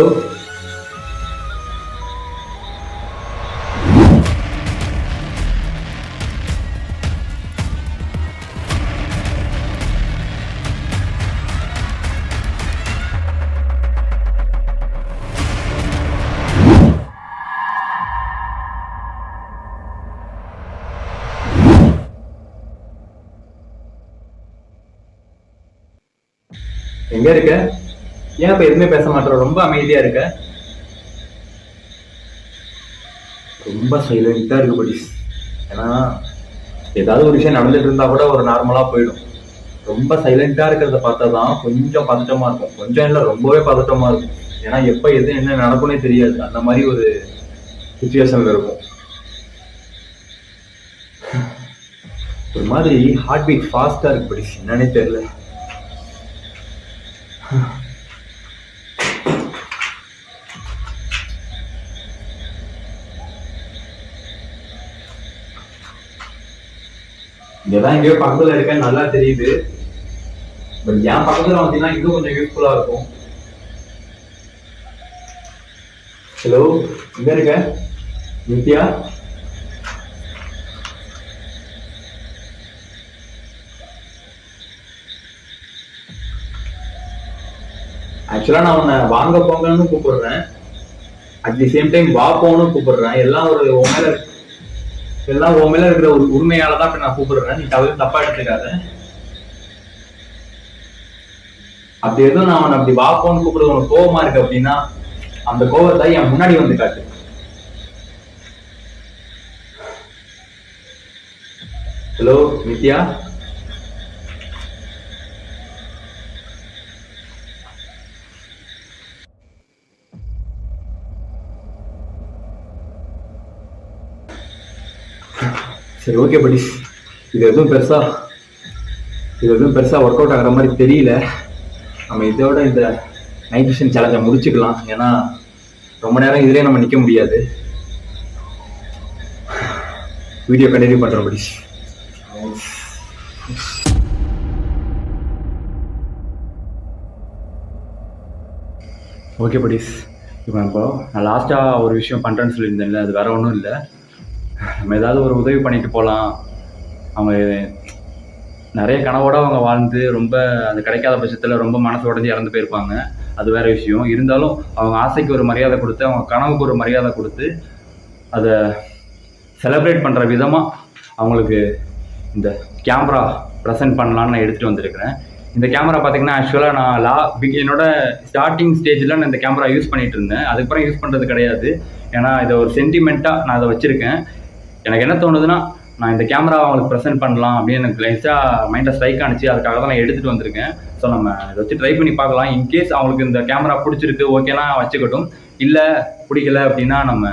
எங்க இருக்க? ஏன் இப்ப எதுவுமே பேச மாட்டேற? ரொம்ப அமைதியா இருக்க, ரொம்ப சைலண்டா இருக்கு படிஸ். ஏன்னா ஏதாவது ஒரு விஷயம் நடந்துட்டு இருந்தா கூட ஒரு நார்மலா போயிடும். ரொம்ப சைலண்டா இருக்கிறத பார்த்தாதான் கொஞ்சம் பதட்டமா இருக்கும். கொஞ்சம் இல்ல, ரொம்பவே பதட்டமா இருக்கும். ஏன்னா எப்ப எது என்ன நடக்கும்னே தெரியாது. அந்த மாதிரி ஒரு சுச்சுவேஷன்ல இருக்கும். ஒரு மாதிரி ஹார்ட் பீட் ஃபாஸ்டா இருக்கு படிஸ், என்னன்னே தெரியல. இங்கதான் எங்கேயோ பக்கத்துல இருக்க நல்லா தெரியுது. பட் என் பக்கத்துல வந்தீங்கன்னா இன்னும் கொஞ்சம் யூஸ்ஃபுல்லா இருக்கும். ஹலோ, எங்க இருக்க நித்யா? ஆக்சுவலா நான் உன்னை வாங்க போங்கன்னு கூப்பிடுறேன், அட் தி சேம் டைம் வா போன்னு கூப்பிடுறேன். எல்லாம் உன் மேல இருக்கிற ஒரு உண்மையாலதான் இப்ப நான் கூப்பிடுறேன். நீ தப்பா எடுத்துக்காத. அப்படி எதுவும் நான் உன்னை அப்படி வா போன்னு கூப்பிடுறது உனக்கு கோபமா இருக்கு அப்படின்னா அந்த கோபத்தை என் முன்னாடி வந்து காட்டு. ஹலோ நித்யா, சரி ஓகே படிஸ். இது எதுவும் பெருசா ஒர்க் அவுட் ஆகிற மாதிரி தெரியல. நம்ம இதோட இந்த நைட் விஷன் சேலஞ்சை முடிச்சுக்கலாம். ஏன்னா ரொம்ப நேரம் இதுலயே நம்ம நிக்க முடியாது. வீடியோ கண்டினியூ பண்றோம் படிஸ். ஓகே படிஸ், இப்போ நான் லாஸ்ட்டாக ஒரு விஷயம் பண்ணுறேன்னு சொல்லியிருந்தேன்ல, அது வேற ஒன்றும் இல்லை. நம்ம ஏதாவது ஒரு உதவி பண்ணிட்டு போகலாம். அவங்க நிறைய கனவோட அவங்க வாழ்ந்து ரொம்ப அது கிடைக்காத பட்சத்தில் ரொம்ப மனசு உடஞ்சி இறந்து போயிருப்பாங்க. அது வேற விஷயம். இருந்தாலும் அவங்க ஆசைக்கு ஒரு மரியாதை கொடுத்து, அவங்க கனவுக்கு ஒரு மரியாதை கொடுத்து, அதை செலிப்ரேட் பண்ணுற விதமாக அவங்களுக்கு இந்த கேமரா ப்ரெசென்ட் பண்ணலான்னு நான் எடுத்துகிட்டு வந்திருக்கிறேன். இந்த கேமரா பார்த்தீங்கன்னா ஆக்சுவலாக நான் என்னோட ஸ்டார்டிங் ஸ்டேஜில் நான் இந்த கேமரா யூஸ் பண்ணிட்டு இருந்தேன். அதுக்கப்புறம் யூஸ் பண்ணுறது கிடையாது. ஏன்னா இதை ஒரு சென்டிமெண்ட்டாக நான் அதை வச்சுருக்கேன். எனக்கு என்ன தோணுதுன்னா, நான் இந்த கேமரா அவங்களுக்கு ப்ரெசென்ட் பண்ணலாம் அப்படின்னு எனக்கு லைட்டாக மைண்டில் ஸ்ட்ரைக் ஆனிச்சு. அதுக்காக தான் நான் எடுத்துகிட்டு வந்திருக்கேன். ஸோ நம்ம இதை வச்சு ட்ரை பண்ணி பார்க்கலாம். இன்கேஸ் அவங்களுக்கு இந்த கேமரா பிடிச்சிருக்கு, ஓகேனா வச்சுக்கட்டும். இல்லை பிடிக்கல அப்படின்னா நம்ம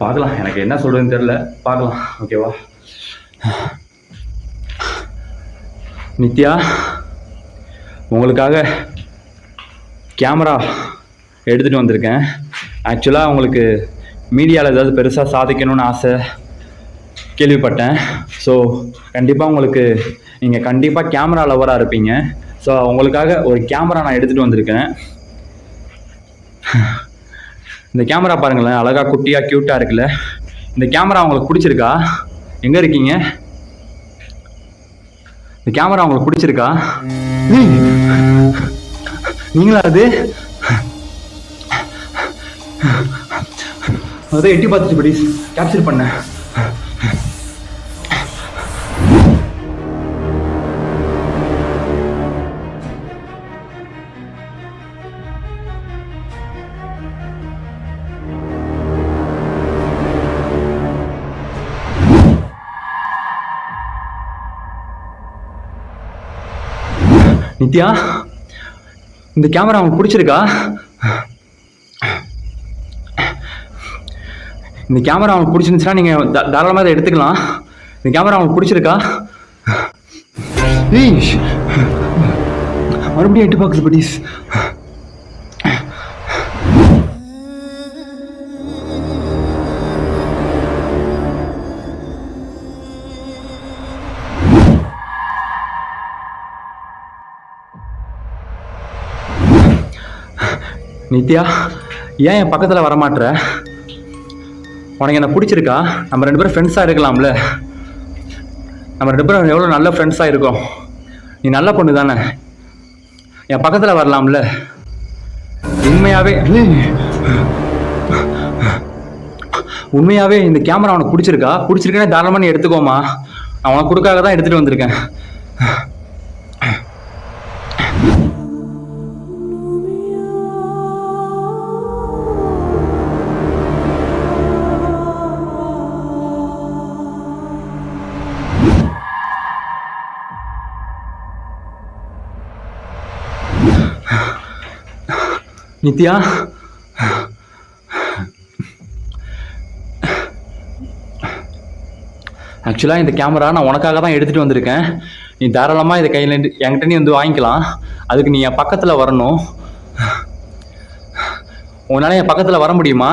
பார்க்கலாம். எனக்கு என்ன சொல்கிறதுன்னு தெரில, பார்க்கலாம். ஓகேவா? நித்யா, உங்களுக்காக கேமரா எடுத்துகிட்டு வந்திருக்கேன். ஆக்சுவலாக உங்களுக்கு மீடியாவில் ஏதாவது பெருசாக சாதிக்கணும்னு ஆசை கேள்விப்பட்டேன். ஸோ கண்டிப்பாக உங்களுக்கு நீங்கள் கண்டிப்பாக கேமரா லவராக இருப்பீங்க. ஸோ உங்களுக்காக ஒரு கேமரா நான் எடுத்துகிட்டு வந்திருக்கேன். இந்த கேமரா பாருங்களேன், அழகாக குட்டியாக க்யூட்டாக இருக்குல்ல. இந்த கேமரா உங்களுக்கு பிடிச்சிருக்கா? எங்கே இருக்கீங்க? இந்த கேமரா உங்களுக்கு பிடிச்சிருக்கா? நீங்களா அது? அதான் எட்டி பார்த்துச்சு படி கேப்சர் பண்ண. நித்யா, இந்த கேமரா உங்களுக்கு பிடிச்சிருக்கா? இந்த கேமரா உங்களுக்கு பிடிச்சிருந்துச்சுன்னா நீங்கள் தாராளமாக இதை எடுத்துக்கலாம். இந்த கேமரா உங்களுக்கு பிடிச்சிருக்கா? மறுபடியும் எட்டு பாக்ஸ் பட்டீஸ். நித்யா, ஏன் என் பக்கத்தில் வரமாட்டுற? உனக்கு என்ன பிடிச்சிருக்கா? நம்ம 2 பேரும் ஃப்ரெண்ட்ஸாக இருக்கலாம்ல. நம்ம 2 பேரும் எவ்வளோ நல்ல ஃப்ரெண்ட்ஸாக இருக்கோம். நீ நல்ல பொண்ணு தானே, என் பக்கத்தில் வரலாம்ல. உண்மையாகவே இந்த கேமரா உனக்கு பிடிச்சிருக்கா? பிடிச்சிருக்கேன்னு தாராளமாக நீ எடுத்துக்கோமா. நான் உனக்கு கொடுக்காக தான் எடுத்துகிட்டு வந்திருக்கேன். நித்யா, ஆக்சுவலாக இந்த கேமரா நான் உனக்காக தான் எடுத்துகிட்டு வந்திருக்கேன். நீ தாராளமாக இதை கையில் என்கிட்ட நீ வந்து வாங்கிக்கலாம். அதுக்கு நீ என் பக்கத்தில் வரணும். உன்னால் என் பக்கத்தில் வர முடியுமா?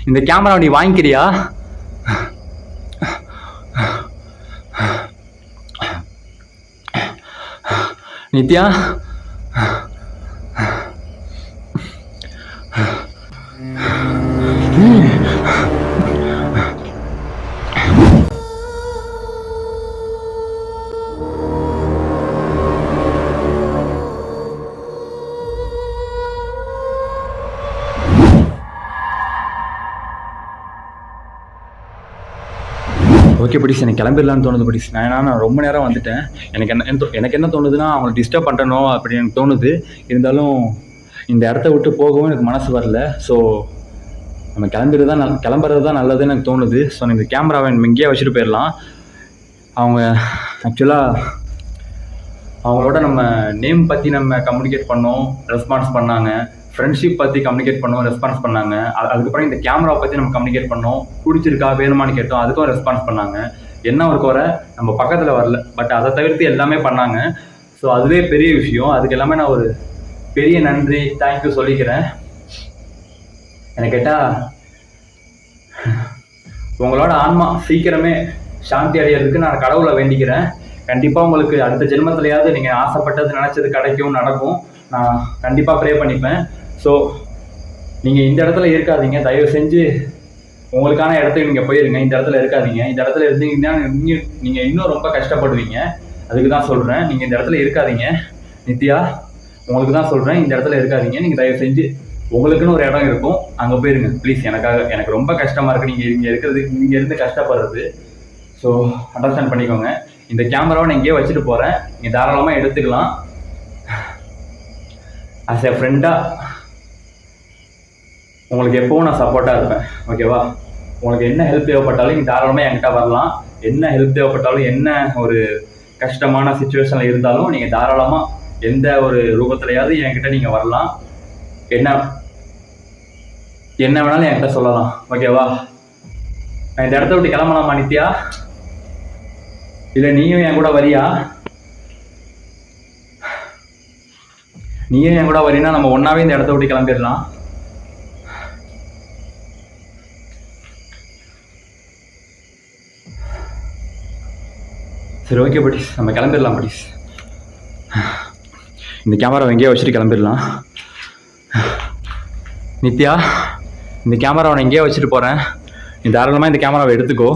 இந்த கேமரா நீ வாங்கிக்கிறியா? நித்யா, ஓகே படிஸ், எனக்கு கிளம்பிடலான்னு தோணுது படிஸ். நான் ரொம்ப நேரம் வந்துட்டேன். எனக்கு என்ன தோணுதுன்னா, அவங்களை டிஸ்டர்ப் பண்ணணும் அப்படின்னு எனக்கு தோணுது. இருந்தாலும் இந்த இடத்த விட்டு போகவும் எனக்கு மனசு வரல. ஸோ நம்ம கிளம்புறது தான் நல்லதுன்னு எனக்கு தோணுது. ஸோ இந்த கேமராவை நம்ம இங்கேயே வச்சுட்டு போயிடலாம். அவங்க ஆக்சுவலாக அவங்களோட நம்ம நேம் பற்றி நம்ம கம்யூனிகேட் பண்ணோம், ரெஸ்பான்ஸ் பண்ணாங்க. ஃப்ரெண்ட்ஷிப் பற்றி கம்யூனிகேட் பண்ணோம், ரெஸ்பான்ஸ் பண்ணாங்க. அதுக்கப்புறம் இந்த கேமரா பற்றி நம்ம கம்யூனிகேட் பண்ணோம், பிடிச்சிருக்கா வேணுமான்னு கேட்டோம், அதுக்கும் ரெஸ்பான்ஸ் பண்ணாங்க. என்ன ஒரு குறை, நம்ம பக்கத்தில் வரல. பட் அதை தவிர்த்து எல்லாமே பண்ணாங்க. ஸோ அதுவே பெரிய விஷயம். அதுக்கு எல்லாமே நான் ஒரு பெரிய நன்றி, தேங்க்யூ சொல்லிக்கிறேன். எனக்கு கேட்டால் உங்களோட ஆன்மா சீக்கிரமே சாந்தி அடையிறதுக்கு நான் கடவுளை வேண்டிக்கிறேன். கண்டிப்பாக உங்களுக்கு அடுத்த ஜென்மத்திலையாவது நீங்கள் ஆசைப்பட்டது நினச்சது கிடைக்கும், நடக்கும். நான் கண்டிப்பாக ப்ரே பண்ணிப்பேன். ஸோ நீங்கள் இந்த இடத்துல இருக்காதீங்க, தயவு செஞ்சு உங்களுக்கான இடத்துக்கு நீங்கள் போயிருங்க. இந்த இடத்துல இருக்காதீங்க. இந்த இடத்துல இருந்தீங்கன்னா நீங்கள் இன்னும் ரொம்ப கஷ்டப்படுவீங்க. அதுக்கு தான் சொல்கிறேன், நீங்கள் இந்த இடத்துல இருக்காதீங்க. நித்யா, உங்களுக்கு தான் சொல்கிறேன், இந்த இடத்துல இருக்காதீங்க. நீங்கள் தயவு செஞ்சு உங்களுக்குன்னு ஒரு இடம் இருக்கும், அங்கே போயிருங்க ப்ளீஸ். எனக்கு ரொம்ப கஷ்டமாக இருக்குது நீங்கள் இங்கே இருக்கிறது, இங்கே இருந்து கஷ்டப்படுறது. ஸோ அண்டர்ஸ்டாண்ட் பண்ணிக்கோங்க. இந்த கேமராவை நான் இங்கேயே வச்சுட்டு போகிறேன், நீங்கள் தாராளமாக எடுத்துக்கலாம். ஆஸ் எ ஃப்ரெண்டாக உங்களுக்கு எப்போவும் நான் சப்போர்ட்டாக இருப்பேன், ஓகேவா? உங்களுக்கு என்ன ஹெல்ப் தேவைப்பட்டாலும் நீங்கள் தாராளமாக என்கிட்ட வரலாம். என்ன ஹெல்ப் தேவைப்பட்டாலும், என்ன ஒரு கஷ்டமான சுச்சுவேஷனில் இருந்தாலும் நீங்கள் தாராளமாக எந்த ஒரு ரூபத்துலையாவது என்கிட்ட நீங்கள் வரலாம். என்ன வேணாலும் என்கிட்ட சொல்லலாம், ஓகேவா? நான் இந்த இடத்த விட்டு கிளம்பலாமா நித்யா? இல்லை நீயும் என் கூட வரியா? நீயும் என் கூட வரீன்னா நம்ம ஒன்றாவே இந்த இடத்த விட்டு கிளம்பிடலாம். சரி, ஓகே படிஸ், நம்ம கிளம்பிடலாம் படிஸ். இந்த கேமரா எங்கேயோ வச்சுட்டு கிளம்பிடலாம். நித்யா, இந்த கேமராவை நான் எங்கேயோ வச்சுட்டு போகிறேன், நீ தாராளமாக இந்த கேமராவை எடுத்துக்கோ.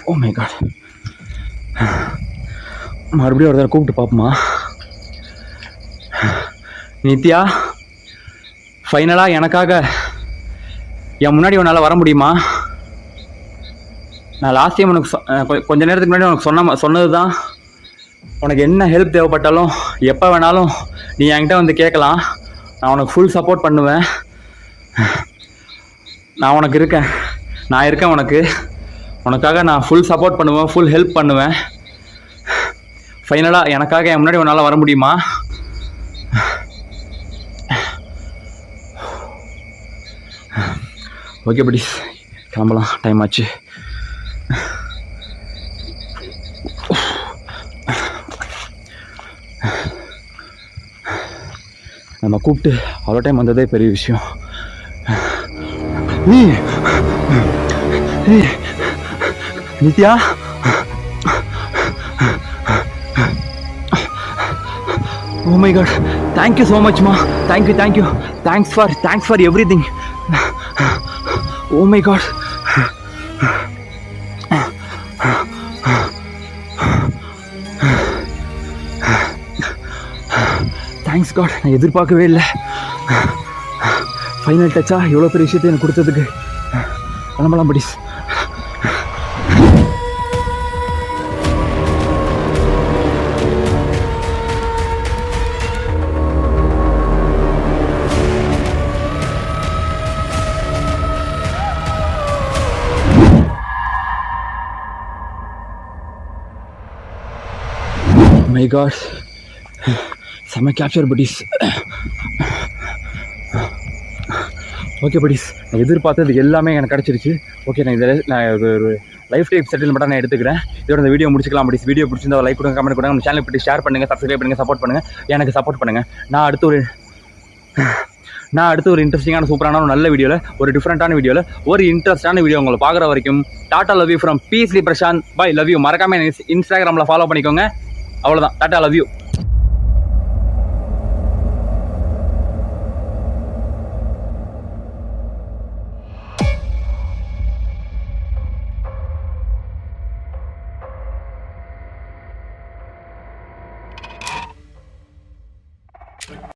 ஓ மை காட், மறுபடியும் ஒரு தடவை கூப்பிட்டு பார்ப்போமா? நித்யா, ஃபைனலாக எனக்காக என் முன்னாடி உன்னால் வர முடியுமா? நான் லாஸ்ட் டைம் உனக்கு கொஞ்ச நேரத்துக்கு முன்னாடி உனக்கு சொன்னது தான், உனக்கு என்ன ஹெல்ப் தேவைப்பட்டாலும் எப்போ வேணாலும் நீ என்கிட்ட வந்து கேட்கலாம். நான் உனக்கு ஃபுல் சப்போர்ட் பண்ணுவேன். நான் இருக்கேன் உனக்காக நான் ஃபுல் சப்போர்ட் பண்ணுவேன், ஃபுல் ஹெல்ப் பண்ணுவேன். ஃபைனலாக எனக்காக என் முன்னாடி உன்னால் வர முடியுமா? ஓகே படி, கிளம்பலாம், டைம் ஆச்சு. நம்ம கூப்பிட்டு அவ்வளோ டைம் வந்ததே பெரிய விஷயம். Nithya, oh my god, thank you so much ma, thank you, thanks for everything. Oh my god, thanks God. நான் எதிர்பார்க்கவே இல்லை. ஃபைனல் டச்சா எவ்வளோ பெரிய விஷயத்தை எனக்கு கொடுத்ததுக்கு. கிளம்பலாம் படிஸ். மை காட், செம்ம கேப்சர் படிஸ். ஓகே படிஸ், நான் எதிர்பார்த்தது எல்லாமே எனக்கு கிடச்சிருச்சு. ஓகே, நான் ஒரு லைஃப் டைம் செட்டில் மட்டும் நான் எடுத்துக்கிறேன். இதோட இந்த வீடியோ முடிச்சுக்கலாம் படிஸ். வீடியோ பிடிச்சிருந்தா லைக் கொடுங்க, கமெண்ட் கொடுங்க, நம்ம சேனல் பற்றி ஷேர் பண்ணுங்கள், சப்ஸ்கிரைப் பண்ணுங்கள், சப்போர்ட் பண்ணுங்கள், எனக்கு சப்போர்ட் பண்ணுங்கள். நான் அடுத்து ஒரு இன்ட்ரெஸ்டிங்கான சூப்பரான ஒரு நல்ல வீடியோவில், ஒரு டிஃப்ரெண்ட்டான வீடியோவில், ஒரு இன்ட்ரெஸ்டான வீடியோ உங்களை பார்க்குற வரைக்கும் tata love you from Peasley Prasanth. Bye, love you. மறக்காமல் இன்ஸ்டாகிராமில் ஃபாலோ பண்ணிக்கோங்க. அவ்வளோதான், டாட்டா லவ் யூ.